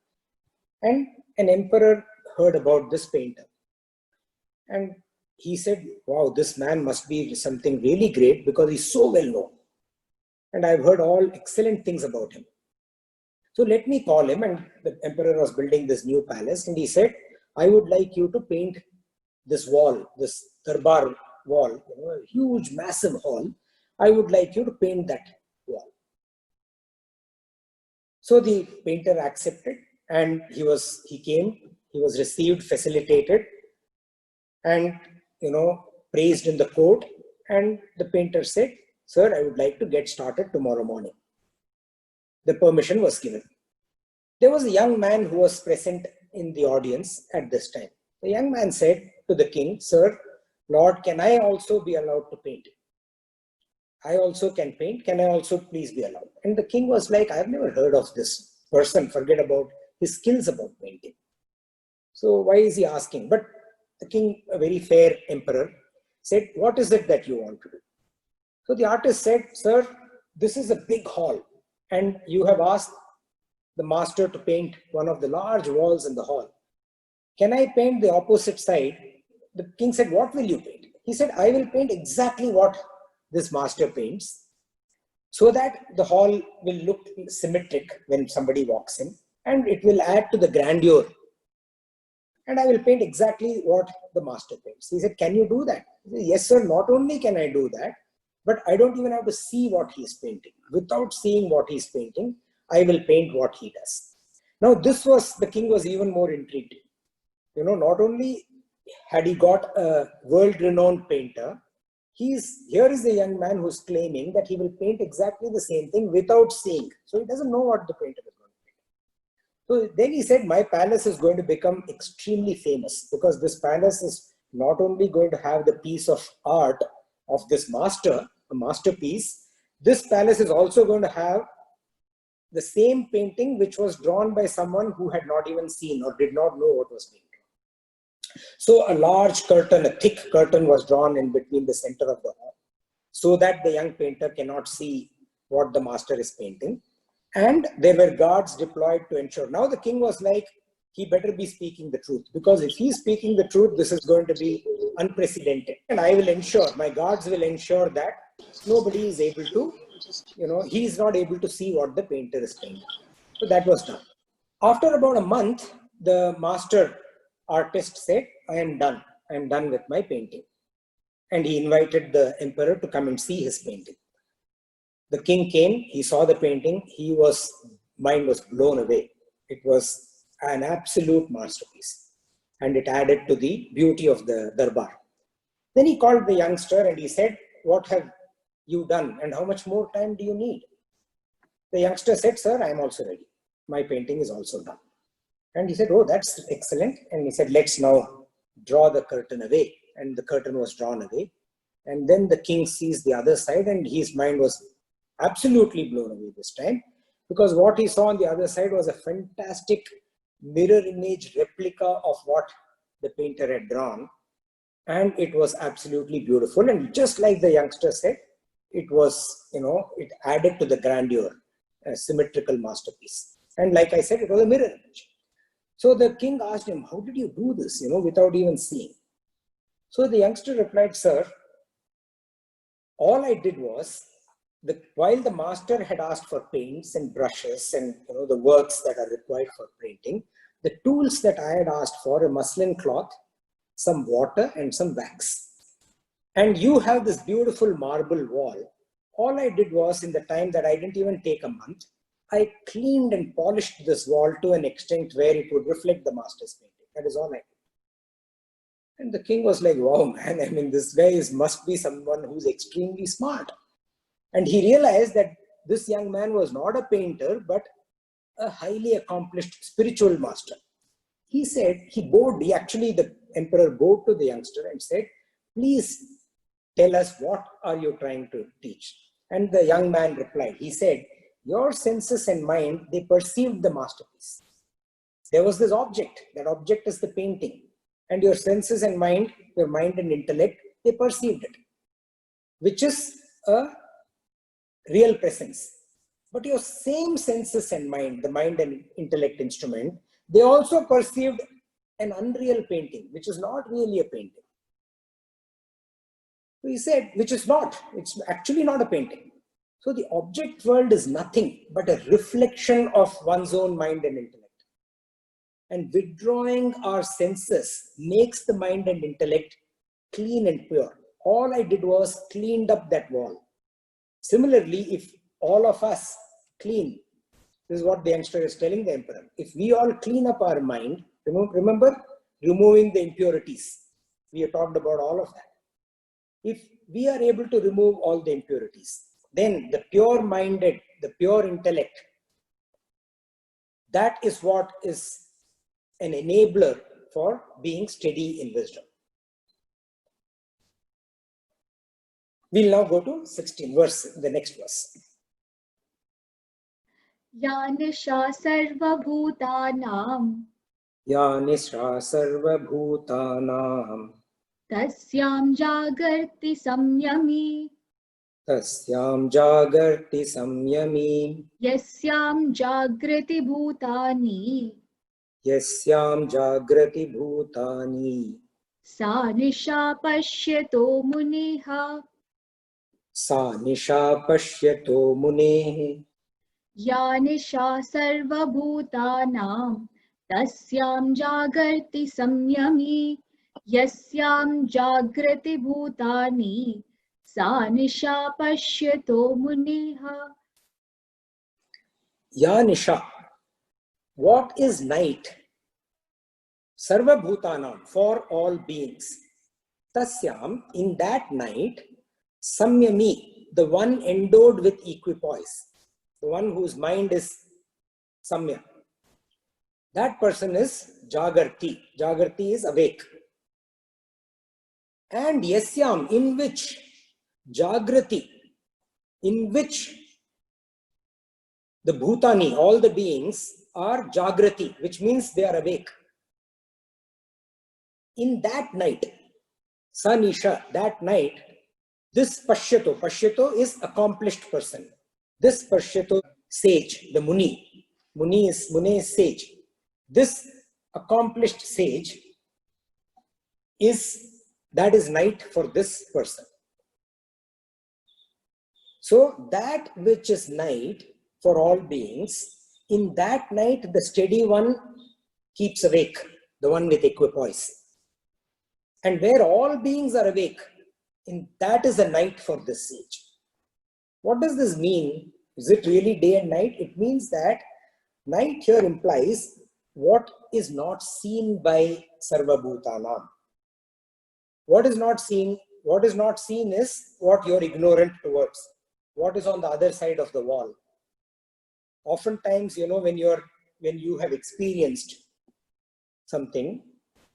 and an emperor heard about this painter. And he said, wow, this man must be something really great because he's so well known. And I've heard all excellent things about him. So let me call him. And the emperor was building this new palace. And he said, I would like you to paint this wall, this Darbar wall, a huge, massive hall. I would like you to paint that wall. So the painter accepted, and he came, he was received, facilitated, and praised in the court. And the painter said, sir, I would like to get started tomorrow morning. The permission was given. There was a young man who was present in the audience at this time. The young man said to the king, sir, Lord, can I also be allowed to paint? I also can paint. Can I also please be allowed? And the king was like, I've never heard of this person. Forget about his skills about painting. So why is he asking? But the king, a very fair emperor, said, what is it that you want to do? So the artist said, sir, this is a big hall, and you have asked the master to paint one of the large walls in the hall. Can I paint the opposite side? The king said, what will you paint? He said, I will paint exactly what this master paints, so that the hall will look symmetric when somebody walks in, and it will add to the grandeur. And I will paint exactly what the master paints. He said, can you do that? He said, yes, sir. Not only can I do that, but I don't even have to see what he's painting. Without seeing what he's painting, I will paint what he does. Now, the king was even more intrigued. Not only had he got a world-renowned painter, here is a young man who's claiming that he will paint exactly the same thing without seeing. So he doesn't know what the painter is going to paint. So then he said, my palace is going to become extremely famous, because this palace is not only going to have the piece of art of this master, a masterpiece, this palace is also going to have the same painting which was drawn by someone who had not even seen or did not know what was being drawn. So a large curtain, a thick curtain was drawn in between the center of the hall, so that the young painter cannot see what the master is painting. And there were guards deployed to ensure. Now the king was like, he better be speaking the truth, because if he's speaking the truth, this is going to be unprecedented. And I will ensure, my guards will ensure that nobody is able to, he is not able to see what the painter is painting. So that was done. After about a month, the master artist said, I am done with my painting. And he invited the emperor to come and see his painting. The king came, he saw the painting, mind was blown away. It was an absolute masterpiece, and it added to the beauty of the Darbar. Then he called the youngster and he said, what have you done, and how much more time do you need? The youngster said, sir, I am also ready. My painting is also done. And he said, oh, that's excellent. And he said, let's now draw the curtain away. And the curtain was drawn away. And then the king sees the other side, and his mind was absolutely blown away this time, because what he saw on the other side was a fantastic mirror image replica of what the painter had drawn. And it was absolutely beautiful. And just like the youngster said, it was, it added to the grandeur, a symmetrical masterpiece. And like I said, it was a mirror image. So the king asked him, how did you do this, without even seeing? So the youngster replied, sir, all I did was, while the master had asked for paints and brushes and the works that are required for painting, the tools that I had asked for, a muslin cloth, some water and some wax. And you have this beautiful marble wall. All I did was, in the time that I didn't even take a month, I cleaned and polished this wall to an extent where it would reflect the master's painting. That is all I did. And the king was like, wow, man, I mean, this guy must be someone who's extremely smart. And he realized that this young man was not a painter, but a highly accomplished spiritual master. He said, the emperor bowed to the youngster and said, please tell us, what are you trying to teach? And the young man replied, he said, your senses and mind, they perceived the masterpiece. There was this object, that object is the painting. And your senses and mind, your mind and intellect, they perceived it, which is a real presence. But your same senses and mind, the mind and intellect instrument, they also perceived an unreal painting, which is not really a painting. So he said, which is not, it's actually not a painting. So the object world is nothing but a reflection of one's own mind and intellect. And withdrawing our senses makes the mind and intellect clean and pure. All I did was cleaned up that wall. Similarly, if all of us clean, this is what the youngster is telling the emperor, if we all clean up our mind, remember removing the impurities. We have talked about all of that. If we are able to remove all the impurities, then the pure-minded, the pure intellect, that is what is an enabler for being steady in wisdom. We'll now go to 16 verse, the next verse. या निशा सर्वभूतानां या निशा सर्वभूतानां तस्यां जागर्ति संयमी तस्यां जागर्ति संयमी यस्यां जागृति भूतानि यस्यां जागृति भूतानि सा निशा पश्यतो मुनिः सा निशा पश्यतो मुनेः या निशा सर्वभूतानां तस्यां जागर्ति संयमी यस्यां जागृति भूतानि सा निशा पश्यतो मुनिः. या निशा, what is night? Sarva bhutanam, for all beings. Tasyam, in that night, samyami, the one endowed with equipoise, the one whose mind is samya. That person is jagarti. Jagarti is awake. And yasyam, in which jagrati, in which the bhutani, all the beings, are jagrati, which means they are awake. In that night, Sanisha, that night, this Pashyato is accomplished person. This Pashyato, sage, the Muni. Muni is sage. This accomplished sage that is night for this person. So that which is night for all beings, in that night the steady one keeps awake, the one with equipoise. And where all beings are awake, that is the night for this sage. What does this mean? Is it really day and night? It means that night here implies what is not seen by Sarva Bhutanam. What is not seen is what you're ignorant towards, what is on the other side of the wall. Oftentimes, when you have experienced something,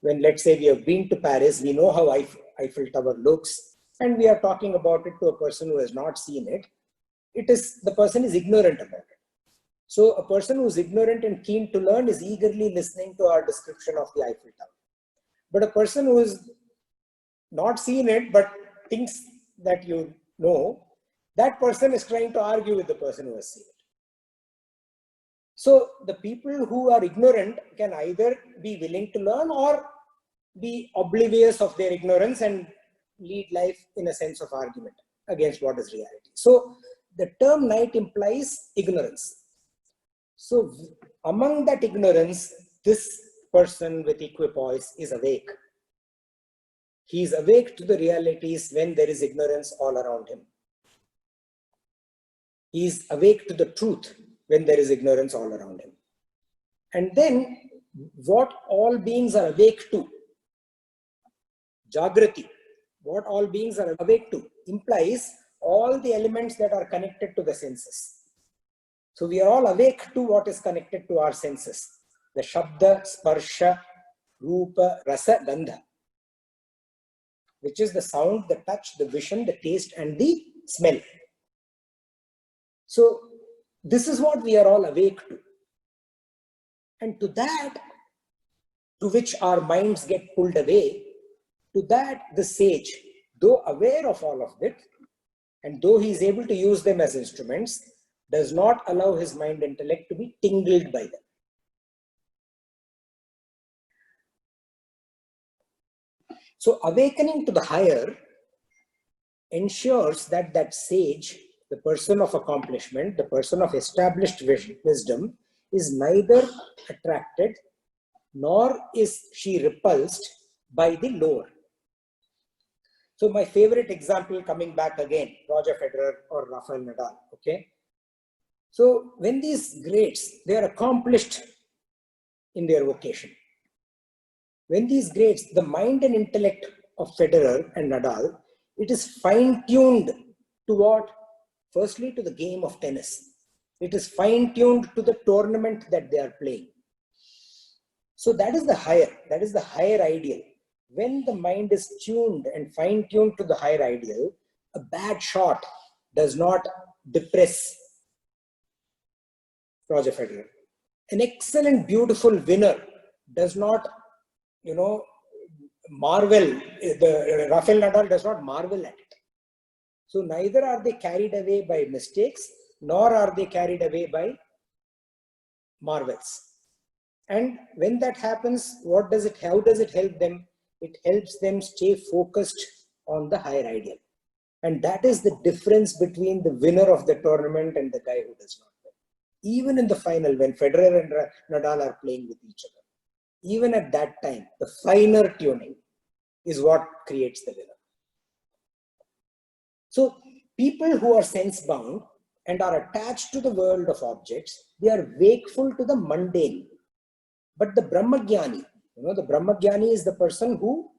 when let's say we have been to Paris, we know how Eiffel Tower looks, and we are talking about it to a person who has not seen it, the person is ignorant about it. So a person who is ignorant and keen to learn is eagerly listening to our description of the Eiffel Tower. But a person who is not seen it but thinks that you know, that person is trying to argue with the person who has seen it. So the people who are ignorant can either be willing to learn or be oblivious of their ignorance and lead life in a sense of argument against what is reality. So the term night implies ignorance. So among that ignorance, this person with equipoise is awake. He is awake to the realities when there is ignorance all around him. He is awake to the truth when there is ignorance all around him. And then what all beings are awake to, Jagrati, what all beings are awake to, implies all the elements that are connected to the senses. So we are all awake to what is connected to our senses. The Shabda, Sparsha, Rupa, Rasa, Gandha, which is the sound, the touch, the vision, the taste, and the smell. So this is what we are all awake to. And to that, to which our minds get pulled away, to that the sage, though aware of all of it, and though he is able to use them as instruments, does not allow his mind intellect to be tingled by them. So awakening to the higher ensures that that sage, the person of accomplishment, the person of established wisdom, is neither attracted nor is she repulsed by the lower. So my favorite example, coming back again, Roger Federer or Rafael Nadal, okay? So when these greats, they are accomplished in their vocation. When these greats, the mind and intellect of Federer and Nadal, it is fine-tuned to what? Firstly, to the game of tennis. It is fine-tuned to the tournament that they are playing. So that is the higher ideal. When the mind is tuned and fine-tuned to the higher ideal, a bad shot does not depress Roger Federer. An excellent, beautiful winner does not, marvel. Rafael Nadal does not marvel at it. So neither are they carried away by mistakes, nor are they carried away by marvels. And when that happens, how does it help them? It helps them stay focused on the higher ideal. And that is the difference between the winner of the tournament and the guy who does not win. Even in the final, when Federer and Nadal are playing with each other, even at that time, the finer tuning is what creates the winner. So people who are sense-bound and are attached to the world of objects, they are wakeful to the mundane. But the Brahmagyani, the Brahmagyani is the person who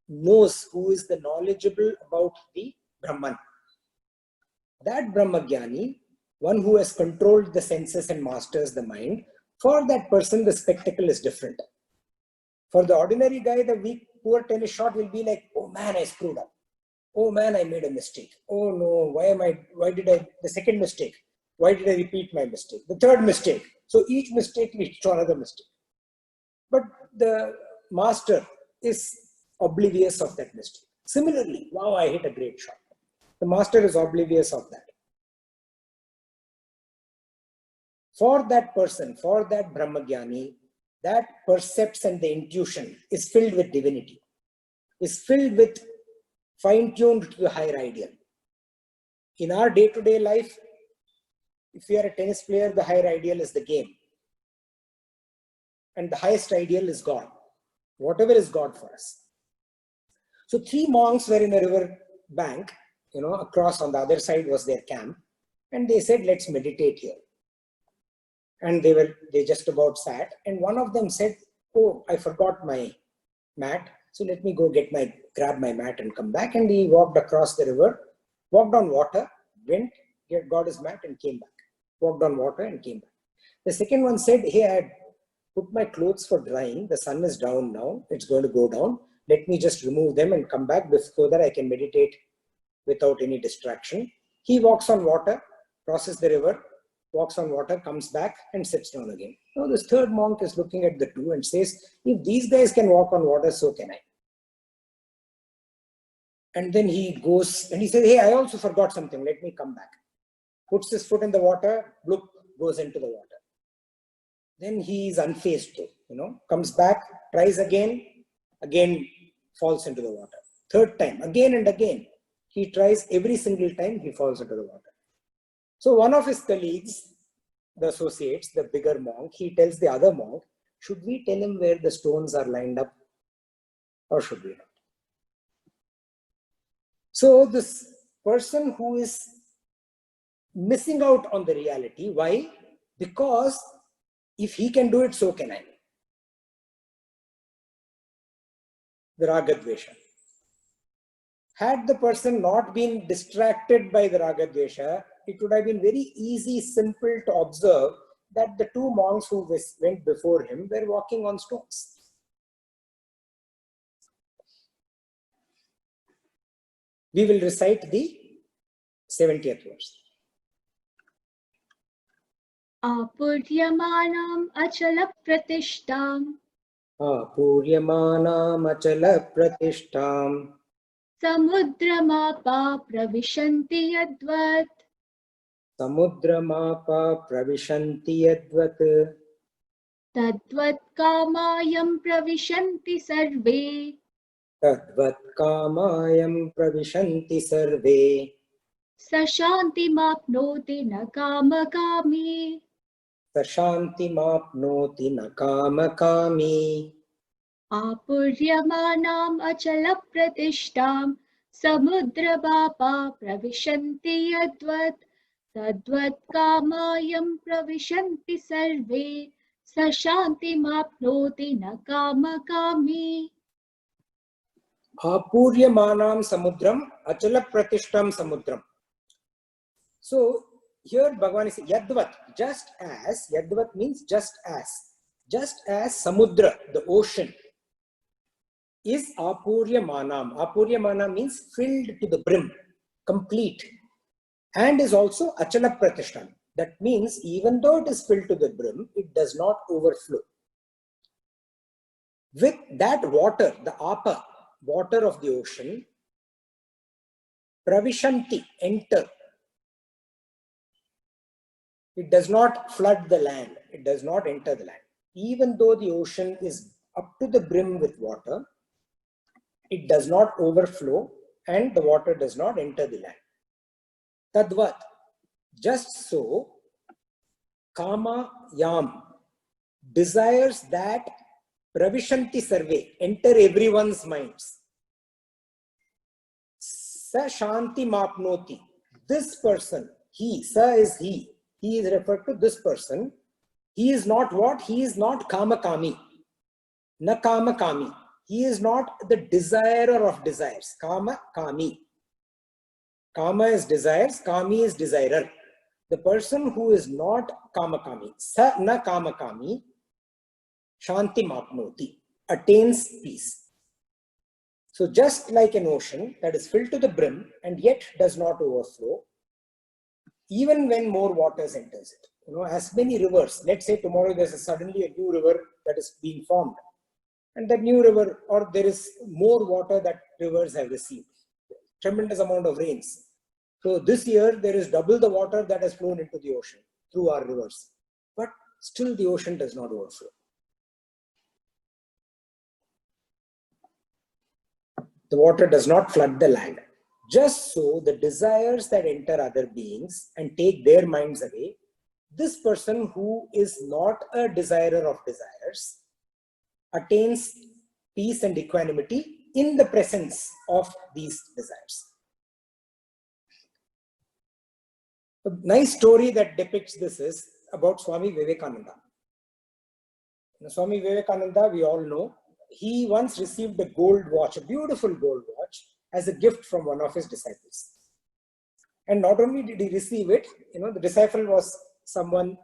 knows, who is the knowledgeable about the Brahman. That Brahmagyani, one who has controlled the senses and masters the mind, for that person, the spectacle is different. For the ordinary guy, the weak, poor tennis shot will be like, oh man, I screwed up. Oh man, I made a mistake. Oh no, the second mistake. Why did I repeat my mistake? The third mistake. So each mistake leads to another mistake. But the master is oblivious of that mistake. Similarly, wow, I hit a great shot. The master is oblivious of that. For that person, for that Brahmagyani, that percepts and the intuition is filled with divinity, is filled with fine-tuned to the higher ideal. In our day-to-day life, if we are a tennis player, the higher ideal is the game. And the highest ideal is God. Whatever is God for us. So 3 monks were in a river bank, across on the other side was their camp. And they said, let's meditate here. And they just about sat. And one of them said, oh, I forgot my mat. So let me go grab my mat and come back. And he walked across the river, walked on water, went, got his mat and came back. Walked on water and came back. The second one said, hey, I had put my clothes for drying. The sun is down now. It's going to go down. Let me just remove them and come back so that I can meditate without any distraction. He walks on water, crosses the river, walks on water, comes back and sits down again. Now this third monk is looking at the two and says, if these guys can walk on water, so can I. And then he goes and he says, hey, I also forgot something. Let me come back. Puts his foot in the water, bloop, goes into the water. Then he is unfazed too, comes back, tries again falls into the water. Third time, again and again. He tries every single time, he falls into the water. So one of his colleagues, the associates, the bigger monk, he tells the other monk, should we tell him where the stones are lined up or should we not? So this person who is missing out on the reality, why? Because if he can do it, so can I. the Ragadvesha. Had the person not been distracted by the Ragadvesha, it would have been very easy, simple to observe that the two monks who went before him were walking on stones. We will recite the 70th verse. Apuryamanam achala pratishtam Apuryamanam achala pratishtam samudramapa pravishanti yadvat samudramapa pravishanti yadvat tadvat kamayam pravishanti sarve tadvat kamayam pravishanti sarve sashanti mapnoti na kamakami sashanti mapnoti na kamakami. Apuryamanam achala pratishtam samudrabapa pravishanti yadvat tadvat kamayam pravishanti sarve sashanti mapnoti na kamakami. Apuryamanam samudram achala pratishtam samudram. So here Bhagavan is saying yadvat, just as, yadvat means just as samudra, the ocean, is apuryamanam. Apuryamanam means filled to the brim, complete, and is also achala pratishtam. That means even though it is filled to the brim, it does not overflow. With that water, the apa, water of the ocean, pravishanti, enter. It does not flood the land. It does not enter the land. Even though the ocean is up to the brim with water, it does not overflow and the water does not enter the land. Tadvat, just so, kama yam, desires that pravishanti sarve, enter everyone's minds. Sa shanti mapnoti, this person, he, sa is he is referred to this person. He is not what? He is not kamakami. Na kamakami. He is not the desirer of desires. Kama, kami. Kama is desires, kami is desirer. The person who is not kamakami, sa na kamakami, shanti mapnoti, attains peace. So just like an ocean that is filled to the brim and yet does not overflow, even when more waters enters it. As many rivers, let's say tomorrow there's suddenly a new river that is being formed, and that new river, or there is more water that rivers have received, tremendous amount of rains. So this year there is double the water that has flown into the ocean through our rivers, but still the ocean does not overflow. The water does not flood the land. Just so the desires that enter other beings and take their minds away, this person who is not a desirer of desires attains peace and equanimity in the presence of these desires. A nice story that depicts this is about Swami Vivekananda. Swami Vivekananda, we all know, he once received a gold watch, a beautiful gold watch, as a gift from one of his disciples. And not only did he receive it, the disciple was someone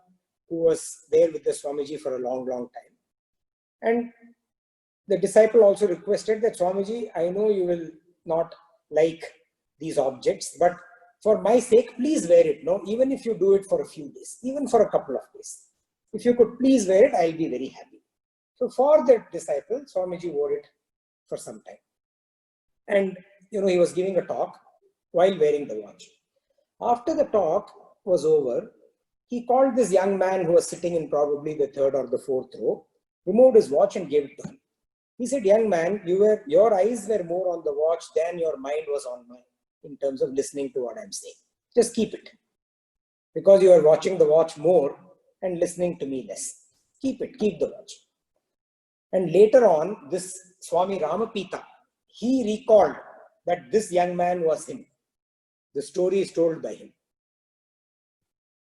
who was there with the Swamiji for a long, long time. And the disciple also requested that, Swamiji, I know you will not like these objects, but for my sake, please wear it. Even if you do it for a few days, even for a couple of days. If you could please wear it, I'll be very happy. So for the disciple, Swamiji wore it for some time. And he was giving a talk while wearing the watch. After the talk was over, he called this young man who was sitting in probably the third or the fourth row, removed his watch and gave it to him. He said, young man, your eyes were more on the watch than your mind was on mine in terms of listening to what I'm saying. Just keep it. Because you are watching the watch more and listening to me less. Keep it, keep the watch. And later on, this Swami Ramapita, he recalled that this young man was him. The story is told by him.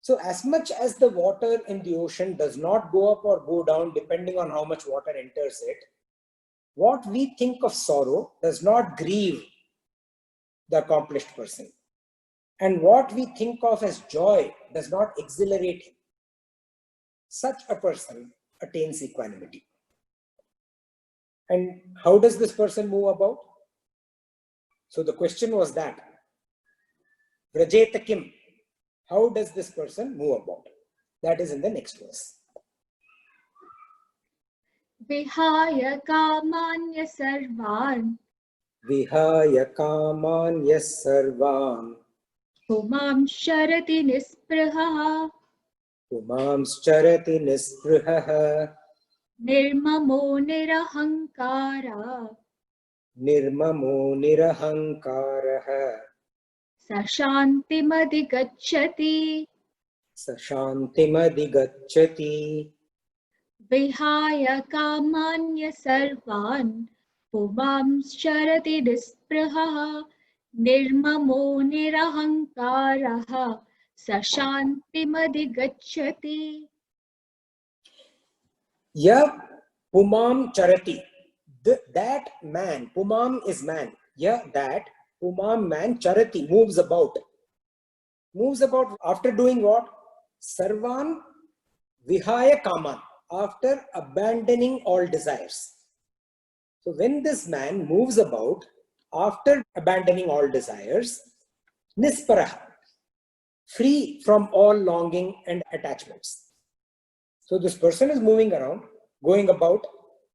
So as much as the water in the ocean does not go up or go down depending on how much water enters it, what we think of sorrow does not grieve the accomplished person. And what we think of as joy does not exhilarate him. Such a person attains equanimity. And how does this person move about? So the question was that, Vrajeta Kim, how does this person move about? That is in the next verse. Vihaya kamanya sarvan Vihaya kamanya sarvam Pumam sharati nispraha Pumamscharati nisprihaha Nirmamo nirahankara Nirmamo nirahankaraha Sashantimadhigacchati Sashantimadhigacchati Vihaya kamanya sarvan Pumam sharati nispraha Nirmamo nirahankaraha Sashantimadhigacchati. Ya Pumam charati. That man, Pumam is man. Ya that Pumam man charati moves about. Moves about after doing what? Sarvan Vihaya Kaman. After abandoning all desires. So when this man moves about after abandoning all desires, Nisparaha, free from all longing and attachments. So this person is moving around, going about,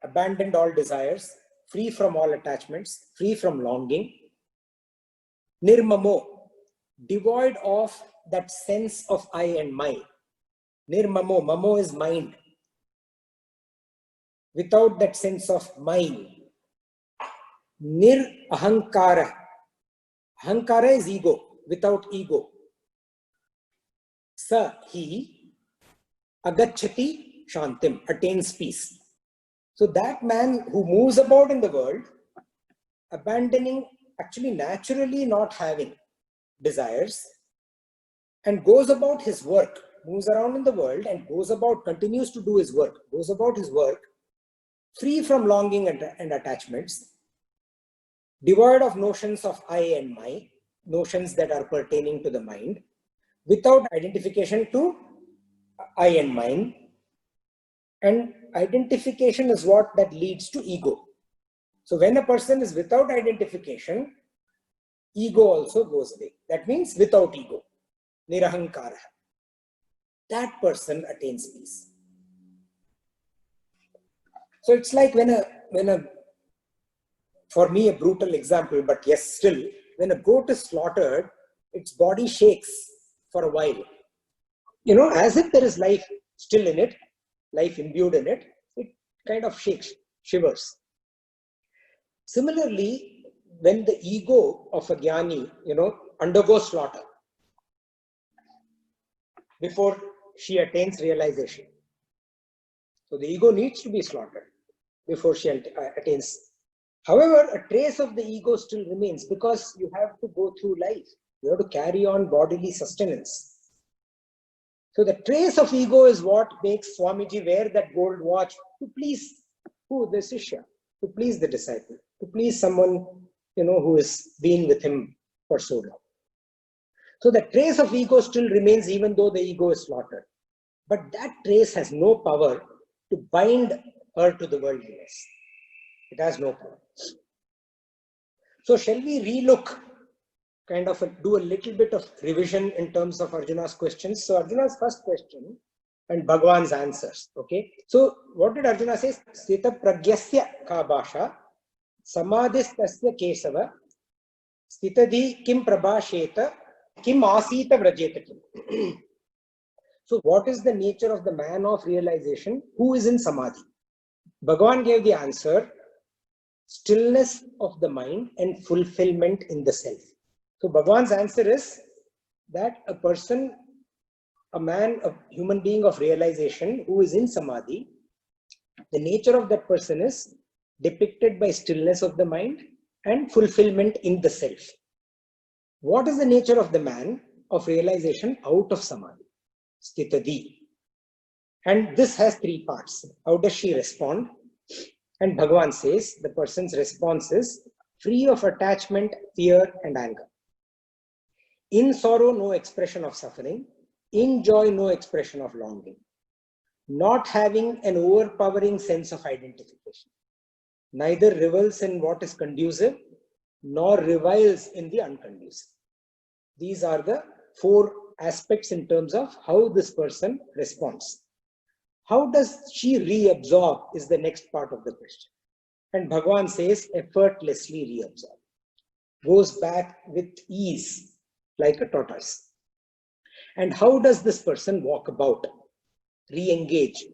abandoned all desires, free from all attachments, free from longing. Nirmamo, devoid of that sense of I and my. Nirmamo, mamo is mind. Without that sense of mind. Nir ahankara. Ahankara is ego, without ego. Sa, he, agachati shantim, attains peace. So that man who moves about in the world, abandoning, actually naturally not having desires, and goes about his work, moves around in the world and goes about, continues to do his work, goes about his work, free from longing and attachments, devoid of notions of I and my, notions that are pertaining to the mind, without identification to I and mine. And identification is what that leads to ego. So when a person is without identification, ego also goes away. That means without ego, nirahankara. That person attains peace. So it's like when a, for me a brutal example, but yes, still, when a goat is slaughtered, its body shakes for a while. You know, as if there is life still in it, life imbued in it, it kind of shakes, shivers. Similarly, when the ego of a jnani, undergoes slaughter before she attains realization. So the ego needs to be slaughtered before she attains. However, a trace of the ego still remains because you have to go through life. You have to carry on bodily sustenance. So the trace of ego is what makes Swamiji wear that gold watch to please who? The Sishya, to please the disciple, to please someone, who has been with him for so long. So the trace of ego still remains even though the ego is slaughtered. But that trace has no power to bind her to the worldliness. It has no power. So shall we relook, do a little bit of revision in terms of Arjuna's questions? So Arjuna's first question and Bhagavan's answers. Okay. So what did Arjuna say? Sthita pragyasya ka bhasha, samadhistasya kesava, sthitadi kim prabhasheta, kim asita vrajeta kim. So what is the nature of the man of realization who is in samadhi? Bhagavan gave the answer, stillness of the mind and fulfillment in the self. So Bhagavan's answer is that a person, a man, a human being of realization who is in samadhi, the nature of that person is depicted by stillness of the mind and fulfillment in the self. What is the nature of the man of realization out of samadhi? Sthitadi. And this has three parts. How does she respond? And Bhagavan says the person's response is free of attachment, fear, and anger. In sorrow, no expression of suffering. In joy, no expression of longing. Not having an overpowering sense of identification. Neither revels in what is conducive, nor reviles in the unconducive. These are the 4 aspects in terms of how this person responds. How does she reabsorb is the next part of the question. And Bhagavan says effortlessly reabsorb. Goes back with ease like a tortoise. And how does this person walk about? Re-engage.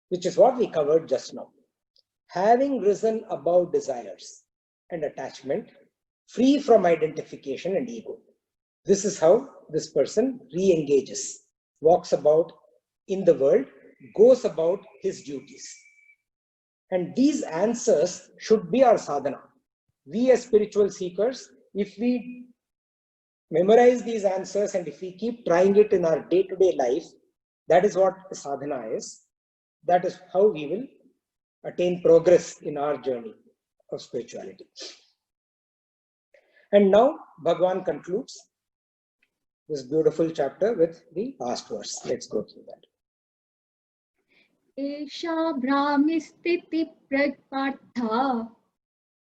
Which is what we covered just now. Having risen above desires and attachment, free from identification and ego. This is how this person re-engages, walks about in the world, goes about his duties. And these answers should be our sadhana. We as spiritual seekers, if we memorize these answers and if we keep trying it in our day-to-day life, that is what sadhana is. That is how we will attain progress in our journey of spirituality. And now Bhagavan concludes this beautiful chapter with the last verse. Let's go through that. Esha Brahmi Sthiti Prajpartha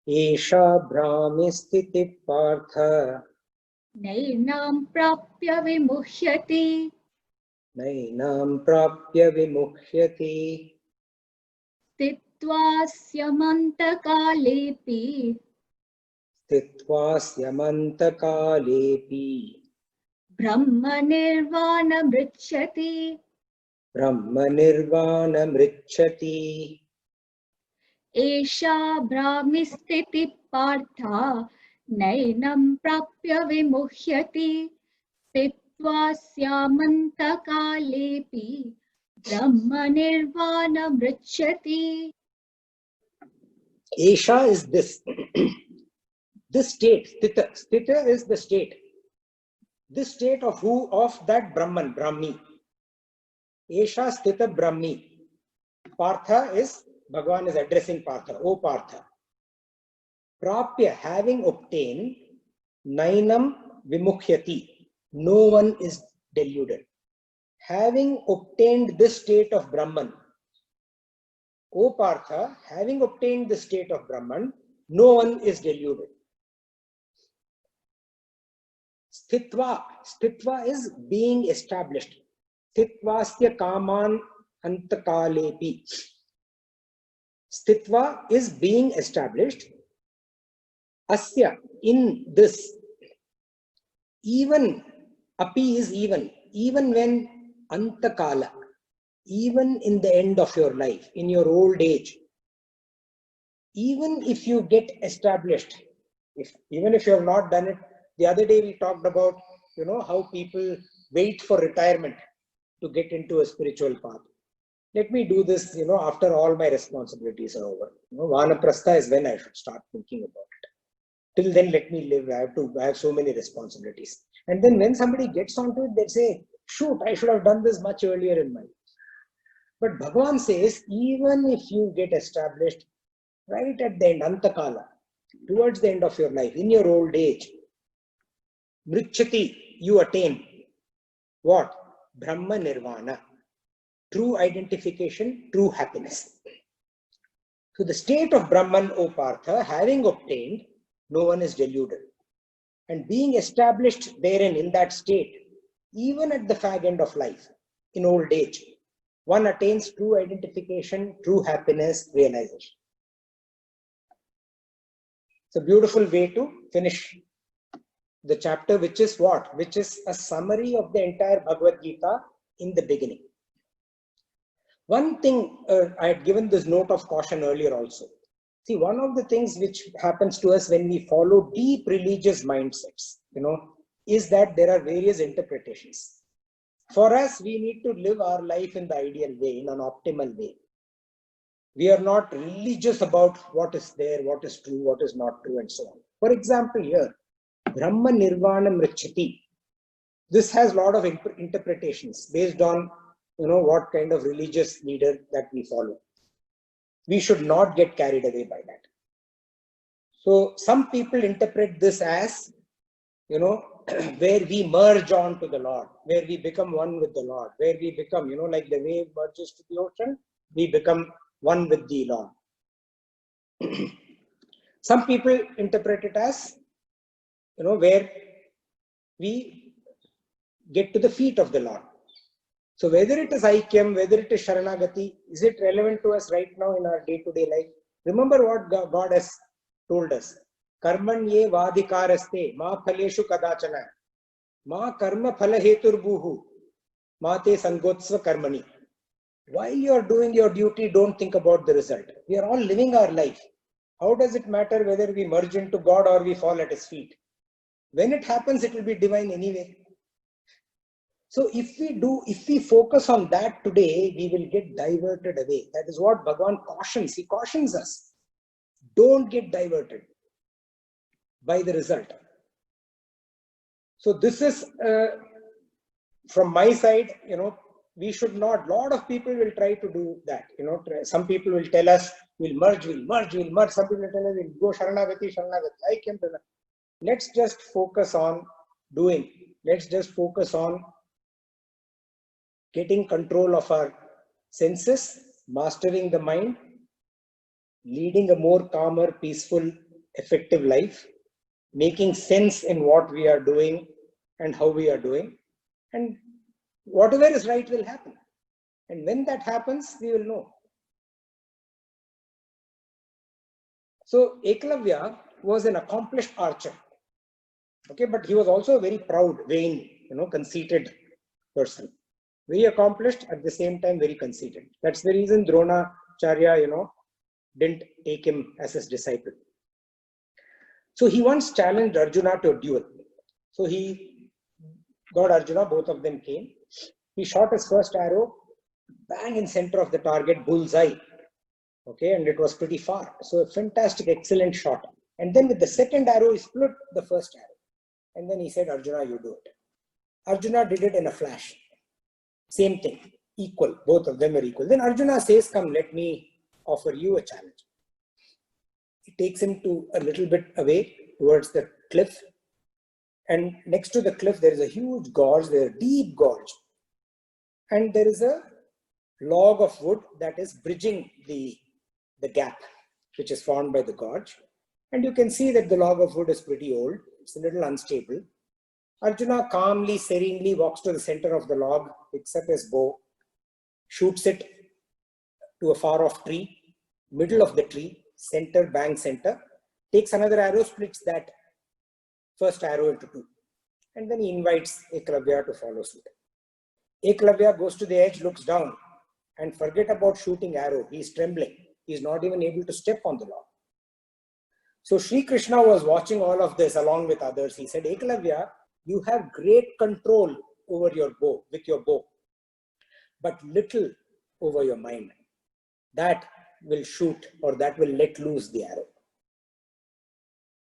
Esha Brahmi Sthiti Partha Nainam Prapya Vimuhyati Nainam Prapya Vimuhyati Stitva Syamanta Kalepi Stitva Syamanta Kalepi Brahma Nirvana Mritchati Brahma Nirvana Mritchati. Esha Brahmi Sthiti Partha Nainam Prapya Vimuhyati Stitva Syamanta Kalepi Brahma Nirvana Mritchati. Esha is this. This state, Sthita. Sthita is the state. This state of who? Of that Brahman, Brahmi. Esha Sthita Brahmi. Partha is, Bhagavan is addressing Partha. O Partha. Prapya, having obtained, Nainam Vimukhyati. No one is deluded. Having obtained this state of Brahman. O Partha, having obtained the state of Brahman, no one is deluded. Sthitva. Sthitva is being established. Sthittvasya kaman antakalepi. Sthitva is being established. Asya, in this. Even, api is even when antakala, even in the end of your life, in your old age, even if you get established, even if you have not done it. The other day we talked about, how people wait for retirement to get into a spiritual path. Let me do this, after all my responsibilities are over. Vanaprastha is when I should start thinking about it. Till then, let me live. I have so many responsibilities. And then when somebody gets onto it, they say, shoot, I should have done this much earlier in my life. But Bhagavan says, even if you get established right at the end, Antakala, towards the end of your life, in your old age, Mritchati, you attain what? Brahma Nirvana, true identification, true happiness. So the state of Brahman, O Partha, having obtained, no one is deluded. And being established therein, in that state, even at the fag end of life, in old age, one attains true identification, true happiness, realization. It's a beautiful way to finish the chapter, which is what? Which is a summary of the entire Bhagavad Gita in the beginning. One thing, I had given this note of caution earlier also. See, one of the things which happens to us when we follow deep religious mindsets, is that there are various interpretations. For us, we need to live our life in the ideal way, in an optimal way. We are not religious about what is there, what is true, what is not true, and so on. For example, here, Brahma Nirvana Mritchati. This has a lot of interpretations based on what kind of religious leader that we follow. we should not get carried away by that. So some people interpret this as, where we merge on to the Lord, where we become one with the Lord, where we become, like the wave merges to the ocean, we become one with the Lord. Some people interpret it as, where we get to the feet of the Lord. So whether it is Aikyam, whether it is Sharanagati, is it relevant to us right now in our day-to-day life? Remember what God has told us. Karmanye vadhikaraste ma phaleshu kadachana ma karma phala heturbuhu ma te sangotsva karmani. While you are doing your duty, don't think about the result. We are all living our life. How does it matter whether we merge into God or we fall at His feet? When it happens, it will be divine anyway. So if we focus on that today, we will get diverted away. That is what Bhagavan cautions. He cautions us. Don't get diverted by the result. So this is, from my side, we should not, lot of people will try to do that. Some people will tell us, we'll merge. Some people will tell us, we'll go Sharanagati. I came to that. Let's just focus on doing. Let's just focus on getting control of our senses, mastering the mind, leading a more calmer, peaceful, effective life, making sense in what we are doing and how we are doing, and whatever is right will happen. And when that happens, we will know. So Eklavya was an accomplished archer, okay, but he was also a very proud, vain, conceited person. Very accomplished, at the same time very conceited. That's the reason Dronacharya, didn't take him as his disciple. So he once challenged Arjuna to a duel. So he got Arjuna, both of them came. He shot his first arrow, bang in center of the target, bullseye. Okay, and it was pretty far. So a fantastic, excellent shot. And then with the second arrow, he split the first arrow. And then he said, Arjuna, you do it. Arjuna did it in a flash. Same thing, equal. Both of them are equal. Then Arjuna says, come, let me offer you a challenge. He takes him to a little bit away towards the cliff. And next to the cliff, there is a huge gorge, there is a deep gorge. And there is a log of wood that is bridging the gap, which is formed by the gorge. And you can see that the log of wood is pretty old. It's a little unstable. Arjuna calmly, serenely walks to the center of the log, picks up his bow, shoots it to a far off tree, middle of the tree, center, bang center, takes another arrow, splits that first arrow into two. And then he invites Eklavya to follow suit. Eklavya goes to the edge, looks down, and forget about shooting arrow. He's trembling. He's not even able to step on the log. So Sri Krishna was watching all of this along with others. He said, Eklavya, you have great control over your bow, with your bow, but little over your mind. That will shoot, or that will let loose the arrow.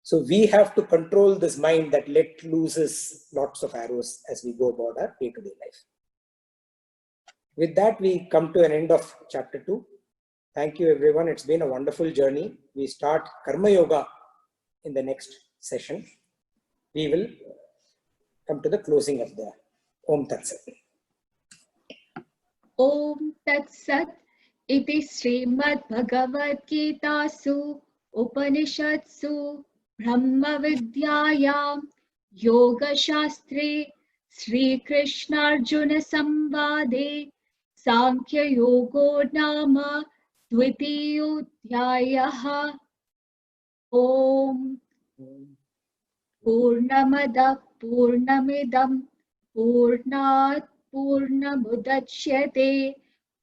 So we have to control this mind that let looses lots of arrows as we go about our day-to-day life. With that, we come to an end of chapter 2. Thank you, everyone. It's been a wonderful journey. We start Karma Yoga in the next session. We will come to the closing of the Om Tat Sat. Om Tat Sat iti Srimad Bhagavad Gitasu Upanishadsu Brahma Vidyayam Yoga Shastre Sri Krishna Arjuna Samvade Sankhya Yogo Nama Dvitiyodhyayaha. Om Purnamada Purnamidam Purnat Purnamudachyate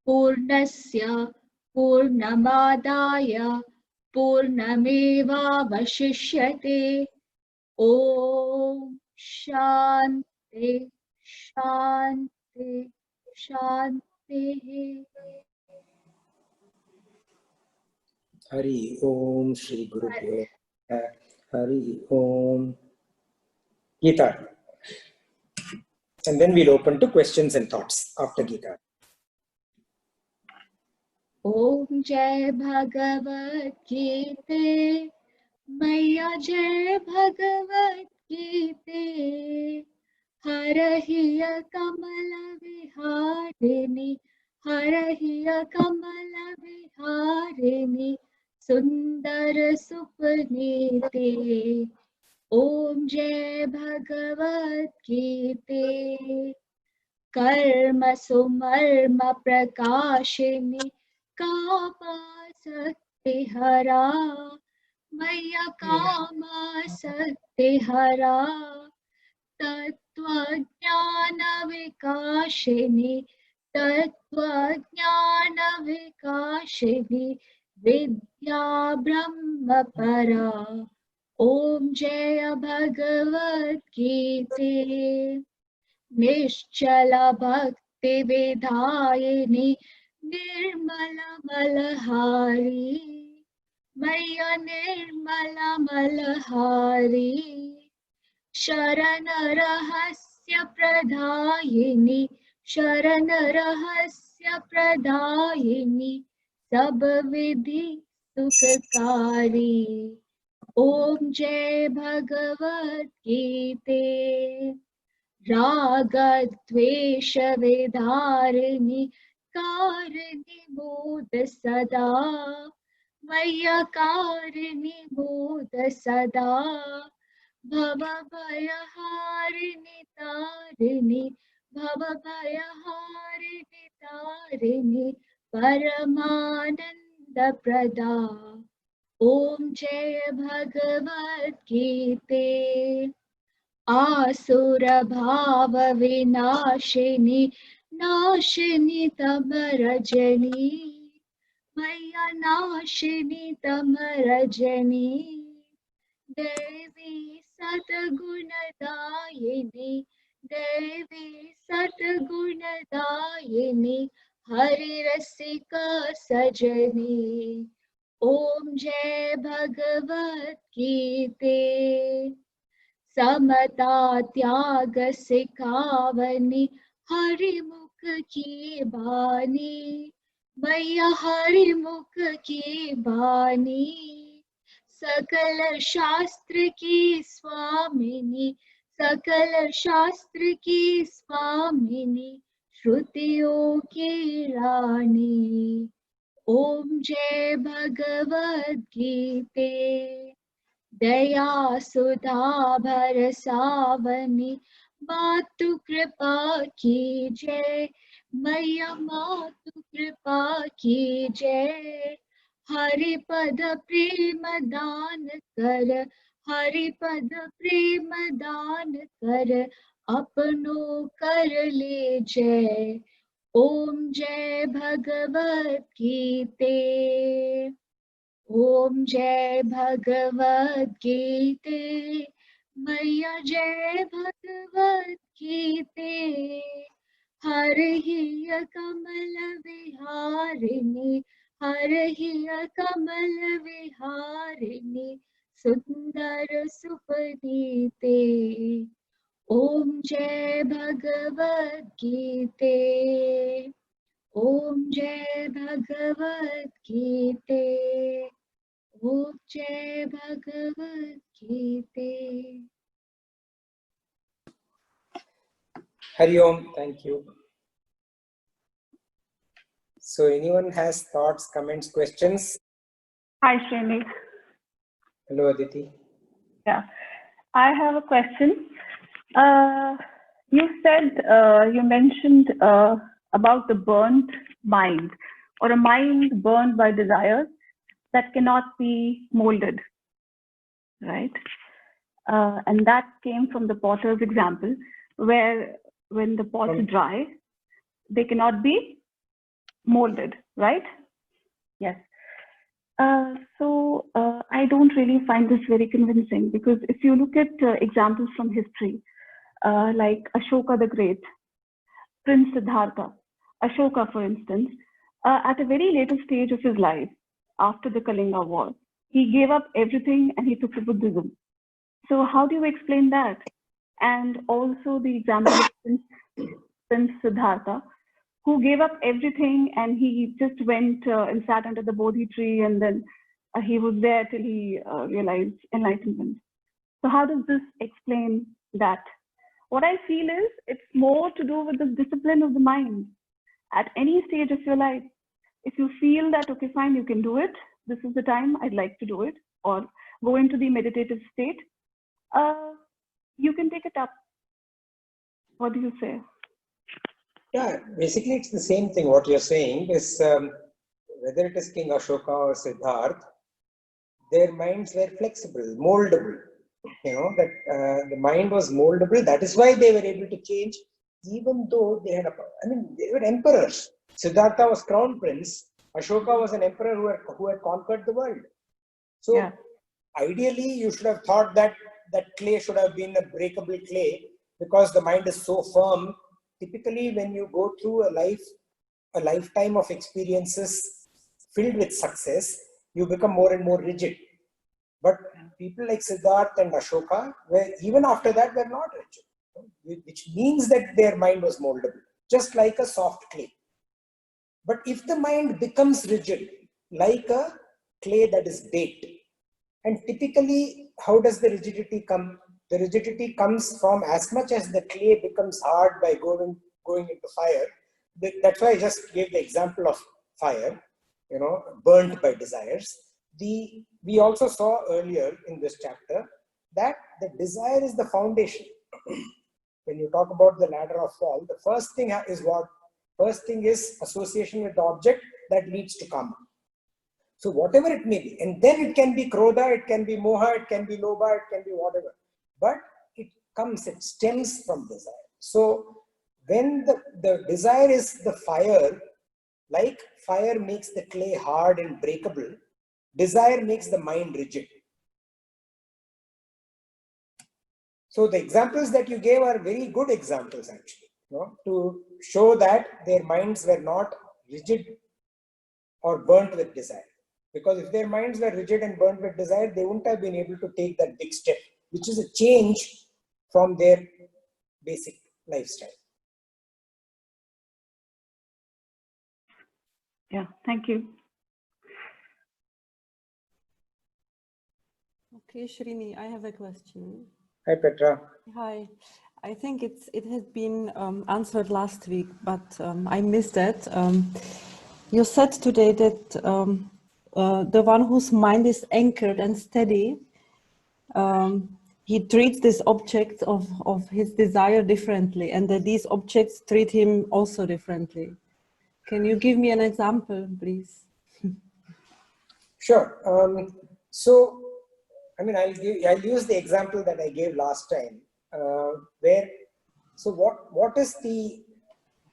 Purnasya Purnamadaya Purnameva Vashishyate. Om Shanti Shanti Shanti. Hari Om Shri Guru Bhyo. Hari Om. Gita. And then we'll open to questions and thoughts after Gita. ॐ जय भगवत गीते मैया जय भगवत गीते हरहिय कमल विहारिणि हरहिय कमल विहारिणि सुंदर सुपनीते ॐ जय भगवत गीते कर्म सुमर्म प्रकाशिनी कामासक्ति हरा मैया कामासक्ति हरा तत्त्वज्ञान विकाशिनी तत्त्वज्ञान विकाशिनी विद्या ब्रह्म परा ॐ जय भगवत गीते निश्चल भक्ति विधायिनी निर्मल मलहारी मैया निर्मल मलहारी शरण रहस्य प्रदायिनी शरण रहस्य प्रदायिनी सब विधि सुखकारी ॐ जय भगवत गीते राग द्वेष विधारिणी कारिणी बोध सदा मैया कारिणी बोध सदा भव भय हारिणी तारिणी भव भय हारिणी तारिणी परमानंद प्रदा ॐ जय भगवत गीते आसुर भाव विनाशिनी नाशिनी तम रजनी मैया नाशिनी तम रजनी देवी सद्गुणदायिनी देवी सद्गुणदायिनी हरि रसिका सजनी ॐ जय भगवत गीते समता त्याग सिखावनी हरिमुख की बानी मैया हरिमुख की बानी सकल शास्त्र की स्वामिनी सकल शास्त्र की स्वामिनी श्रुतियों की रानी ॐ जय भगवत गीते दया सुधा भरसावनी मातु कृपा की जय मैया मातु कृपा की जय हरिपद प्रेम दान कर हरिपद प्रेम दान कर अपनो कर ले जय ॐ जय भगवत गीते ॐ जय भगवत गीते मैया जय भगवत गीते हरहिय कमल विहारिणी हरहिय कमल विहारिणी सुंदर सुपनीते ॐ जय भगवत गीते ॐ जय भगवत गीते ॐ जय भगवत गीते Hari Om, thank you. So anyone has thoughts, comments, questions? Hi, Srini. Hello, Aditi. Yeah, I have a question. You said, you mentioned about the burnt mind or a mind burned by desires that cannot be molded, right? And that came from the potter's example, where when the pots dry, they cannot be molded, right? Yes. So I don't really find this very convincing, because if you look at examples from history, like Ashoka the Great, Prince Siddhartha, Ashoka, for instance, at a very later stage of his life, after the Kalinga War, he gave up everything and he took to Buddhism. So how do you explain that? And also the example of Prince Siddhartha, who gave up everything and he just went and sat under the Bodhi tree, and then he was there till he realized enlightenment. So how does this explain that? What I feel is it's more to do with the discipline of the mind. At any stage of your life, if you feel that, okay, fine, you can do it, this is the time I'd like to do it, or go into the meditative state, you can take it up. What do you say? Yeah, basically it's the same thing. What you're saying is whether it is King Ashoka or Siddhartha, their minds were flexible, moldable. You know, that the mind was moldable. That is why they were able to change, even though they had, they were emperors. Siddhartha was crown prince. Ashoka was an emperor who had conquered the world. So Yeah. ideally, you should have thought that that clay should have been a breakable clay, because the mind is so firm. Typically, when you go through a lifetime of experiences filled with success, you become more and more rigid. But people like Siddhartha and Ashoka, even after that, were not rigid, which means that their mind was moldable, just like a soft clay. But if the mind becomes rigid, like a clay that is baked, and typically, how does the rigidity come? The rigidity comes from, as much as the clay becomes hard by going into fire. That's why I just gave the example of fire, you know, burnt by desires. We also saw earlier in this chapter that the desire is the foundation. When you talk about the ladder of fall, the first thing is what? First thing is association with the object that leads to karma. So whatever it may be, and then it can be krodha, it can be moha, it can be lobha, it can be whatever. But it stems from desire. So when the desire is the fire, like fire makes the clay hard and breakable, desire makes the mind rigid. So the examples that you gave are very good examples, actually, you know, to show that their minds were not rigid or burnt with desire. Because if their minds were rigid and burnt with desire, they wouldn't have been able to take that big step, which is a change from their basic lifestyle. Yeah, thank you. Okay, Srini, I have a question. Hi, Petra. Hi. I think it has been answered last week, but I missed it. You said today that the one whose mind is anchored and steady, he treats this object of his desire differently, and that these objects treat him also differently. Can you give me an example, please? Sure. So, I'll use the example that I gave last time, what is the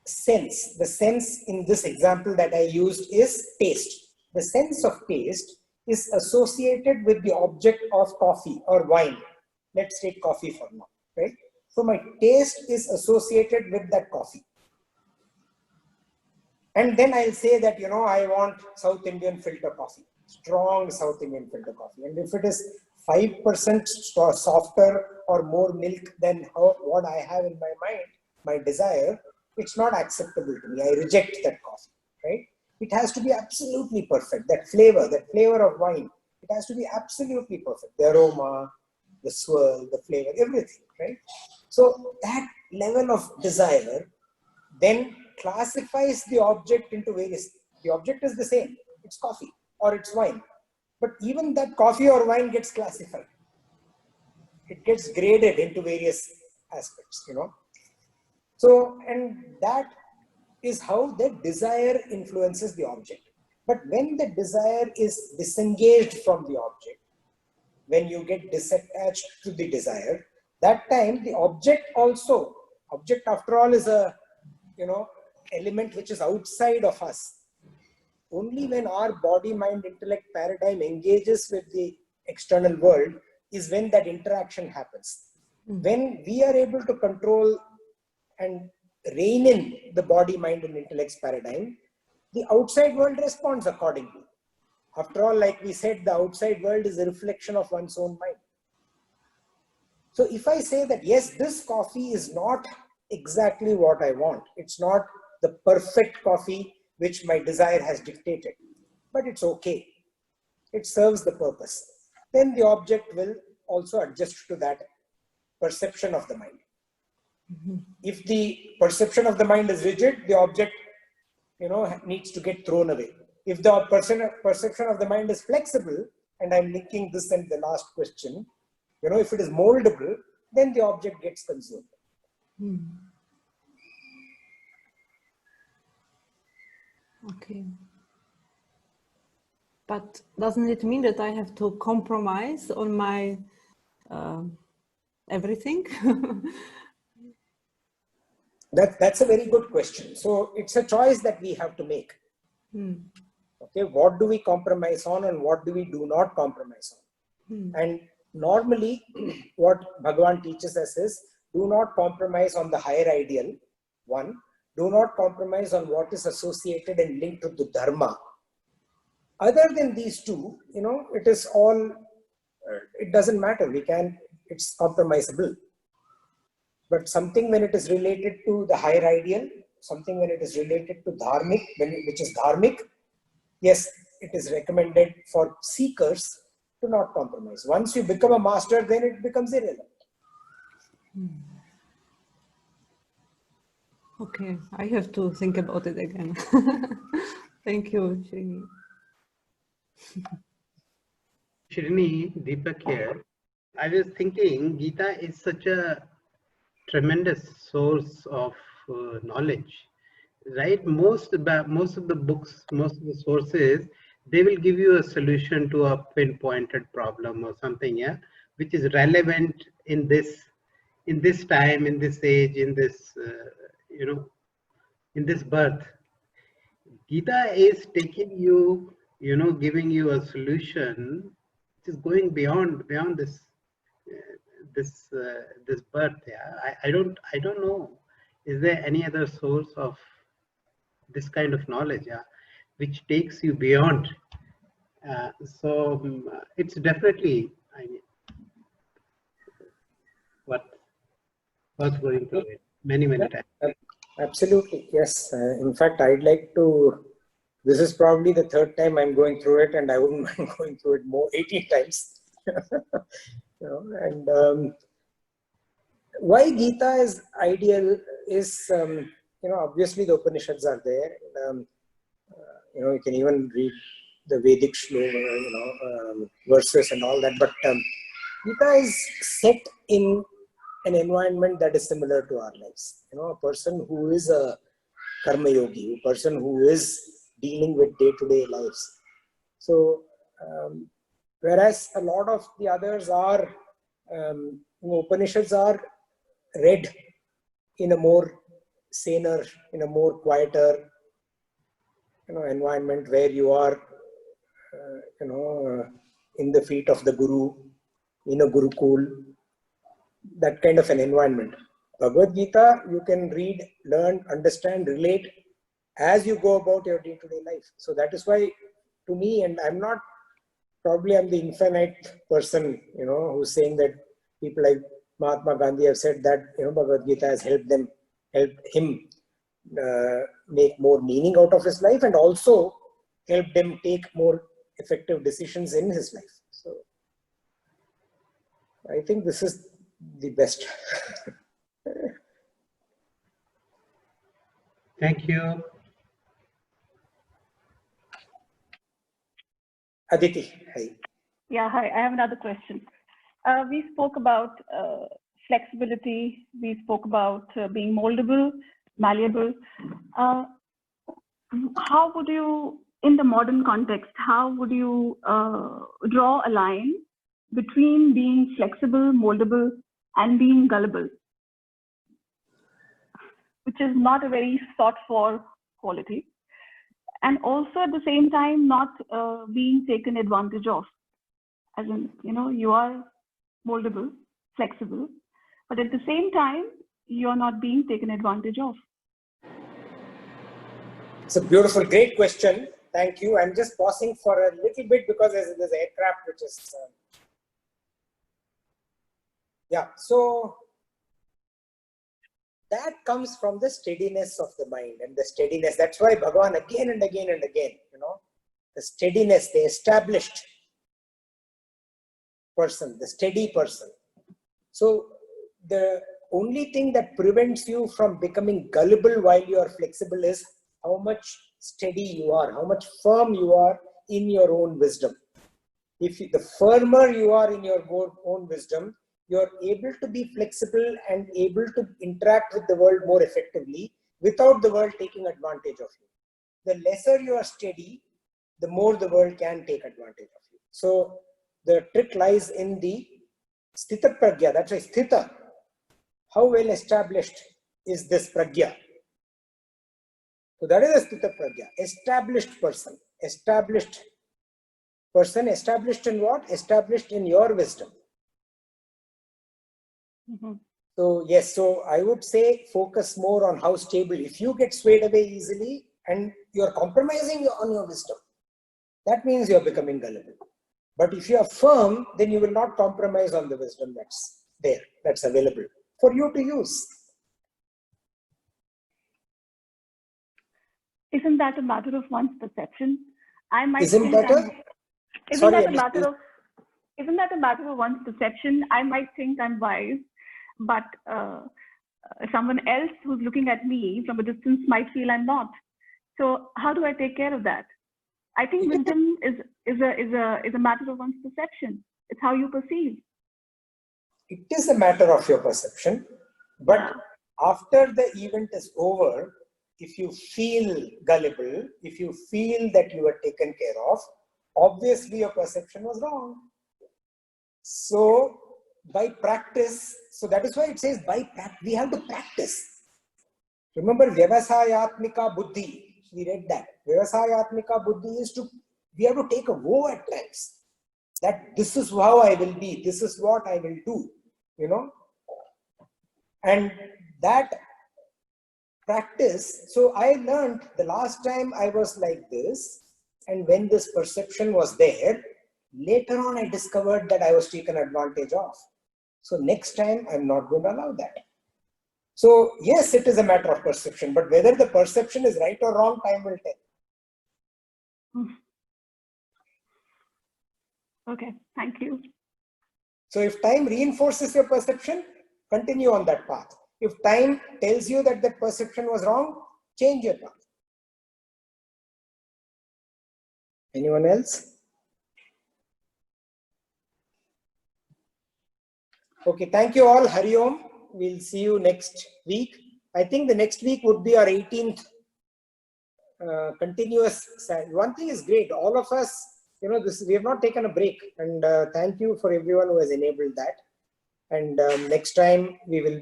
sense? The sense in this example that I used is taste. The sense of taste is associated with the object of coffee or wine. Let's take coffee for now, right? So my taste is associated with that coffee. And then I'll say that, you know, I want South Indian filter coffee, strong South Indian filter coffee. And if it is 5% softer or more milk than what I have in my mind, my desire, it's not acceptable to me. I reject that coffee, right? It has to be absolutely perfect. That flavor of wine, it has to be absolutely perfect. The aroma, the swirl, the flavor, everything, right? So that level of desire then classifies the object into various. The object is the same. It's coffee or it's wine. But even that coffee or wine gets classified. It gets graded into various aspects, you know. So, and that is how the desire influences the object. But when the desire is disengaged from the object, when you get disattached to the desire, that time the object after all is a, you know, element which is outside of us. Only when our body, mind, intellect paradigm engages with the external world is when that interaction happens. When we are able to control and rein in the body, mind, and intellect's paradigm, the outside world responds accordingly. After all, like we said, the outside world is a reflection of one's own mind. So if I say that, yes, this coffee is not exactly what I want, it's not the perfect coffee which my desire has dictated, but it's okay. It serves the purpose. Then the object will also adjust to that perception of the mind. If the perception of the mind is rigid, the object, needs to get thrown away. If the perception of the mind is flexible, and I'm linking this and the last question, if it is moldable, then the object gets consumed. Okay. But doesn't it mean that I have to compromise on my everything? That's a very good question. So it's a choice that we have to make. Okay, what do we compromise on and what do we do not compromise on? And normally what Bhagavan teaches us is, do not compromise on the higher ideal. One, do not compromise on what is associated and linked to the dharma. Other than these two, it is all, it doesn't matter. It's compromisable. But something when it is related to the higher ideal, something when it is related to dharmic, which is dharmic, yes, it is recommended for seekers to not compromise. Once you become a master, then it becomes irrelevant. Okay, I have to think about it again. Thank you, Srini. Srini, Deepak here. I was thinking Gita is such a tremendous source of knowledge, right? Most of the books, most of the sources, they will give you a solution to a pinpointed problem or something, yeah, which is relevant in this time, in this age, in this in this birth. Gita is taking you, giving you a solution which is going beyond this this birth. Yeah, I don't know. Is there any other source of this kind of knowledge? Yeah, which takes you beyond. So it's definitely, I mean, what's going through it many times. Absolutely, yes. In fact, I'd like to. This is probably the third time I'm going through it, and I wouldn't mind going through it more 18 times. And why Gita is ideal is, obviously the Upanishads are there. You can even read the Vedic verses and all that. But Gita is set in an environment that is similar to our lives. A person who is a karma yogi, a person who is dealing with day-to-day lives. So, whereas a lot of the others are, Upanishads are read in a more saner, in a more quieter, environment where you are, in the feet of the Guru, in a Gurukul, that kind of an environment. Bhagavad Gita, you can read, learn, understand, relate as you go about your day-to-day life. So that is why, to me, and I'm the infinite person, who's saying that people like Mahatma Gandhi have said that, Bhagavad Gita has helped him make more meaning out of his life and also helped him take more effective decisions in his life. So I think this is the best. Thank you. Aditi, hi. Yeah, hi. I have another question. We spoke about flexibility. We spoke about being moldable, malleable. How would you, in the modern context, how would you draw a line between being flexible, moldable, and being gullible, which is not a very sought for quality, and also at the same time not being taken advantage of? As in, you are moldable, flexible, but at the same time, you're not being taken advantage of. It's a beautiful, great question. Thank you. I'm just pausing for a little bit because there's aircraft which is... yeah, so that comes from the steadiness of the mind and the steadiness. That's why Bhagavan again and again and again, the steadiness, the established person, the steady person. So the only thing that prevents you from becoming gullible while you are flexible is how much steady you are, how much firm you are in your own wisdom. The firmer you are in your own wisdom, you're able to be flexible and able to interact with the world more effectively without the world taking advantage of you. The lesser you are steady, the more the world can take advantage of you. So the trick lies in the Sthita Pragya. That's right, Sthita. How well established is this Pragya? So that is a Sthita Pragya. Established person. Established person. Established in what? Established in your wisdom. So yes, so I would say focus more on how stable. If you get swayed away easily and you're compromising on your wisdom, that means you're becoming gullible. But if you are firm, then you will not compromise on the wisdom that's there, that's available for you to use. Isn't that a matter of one's perception? I might Isn't think that I'm- a? Isn't Sorry, that I a missed matter you. of? Isn't that a matter of one's perception? I might think I'm wise, but someone else who's looking at me from a distance might feel I'm not. So how do I take care of that? I think wisdom is a matter of one's perception. It's how you perceive. It is a matter of your perception, but Yeah. after the event is over, if you feel gullible, if you feel that you were taken care of, obviously your perception was wrong. So by practice, so that is why it says by practice, we have to practice. Remember Vyavasayatmika Buddhi, we read that. Vyavasayatmika Buddhi is we have to take a vow at times. That this is how I will be, this is what I will do, And that practice, so I learned the last time I was like this, and when this perception was there, later on I discovered that I was taken advantage of. So next time I'm not going to allow that. So yes, it is a matter of perception, but whether the perception is right or wrong, time will tell. Okay, thank you. So if time reinforces your perception, continue on that path. If time tells you that that perception was wrong, change your path. Anyone else? Okay, thank you all. Hari Om. We'll see you next week. I think the next week would be our 18th continuous. One thing is great. All of us, we have not taken a break. And thank you for everyone who has enabled that. And next time we will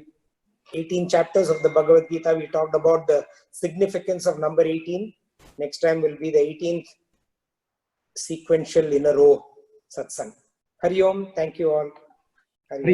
18 chapters of the Bhagavad Gita. We talked about the significance of number 18. Next time will be the 18th sequential in a row satsang. Hari Om. Thank you all. Hari Om.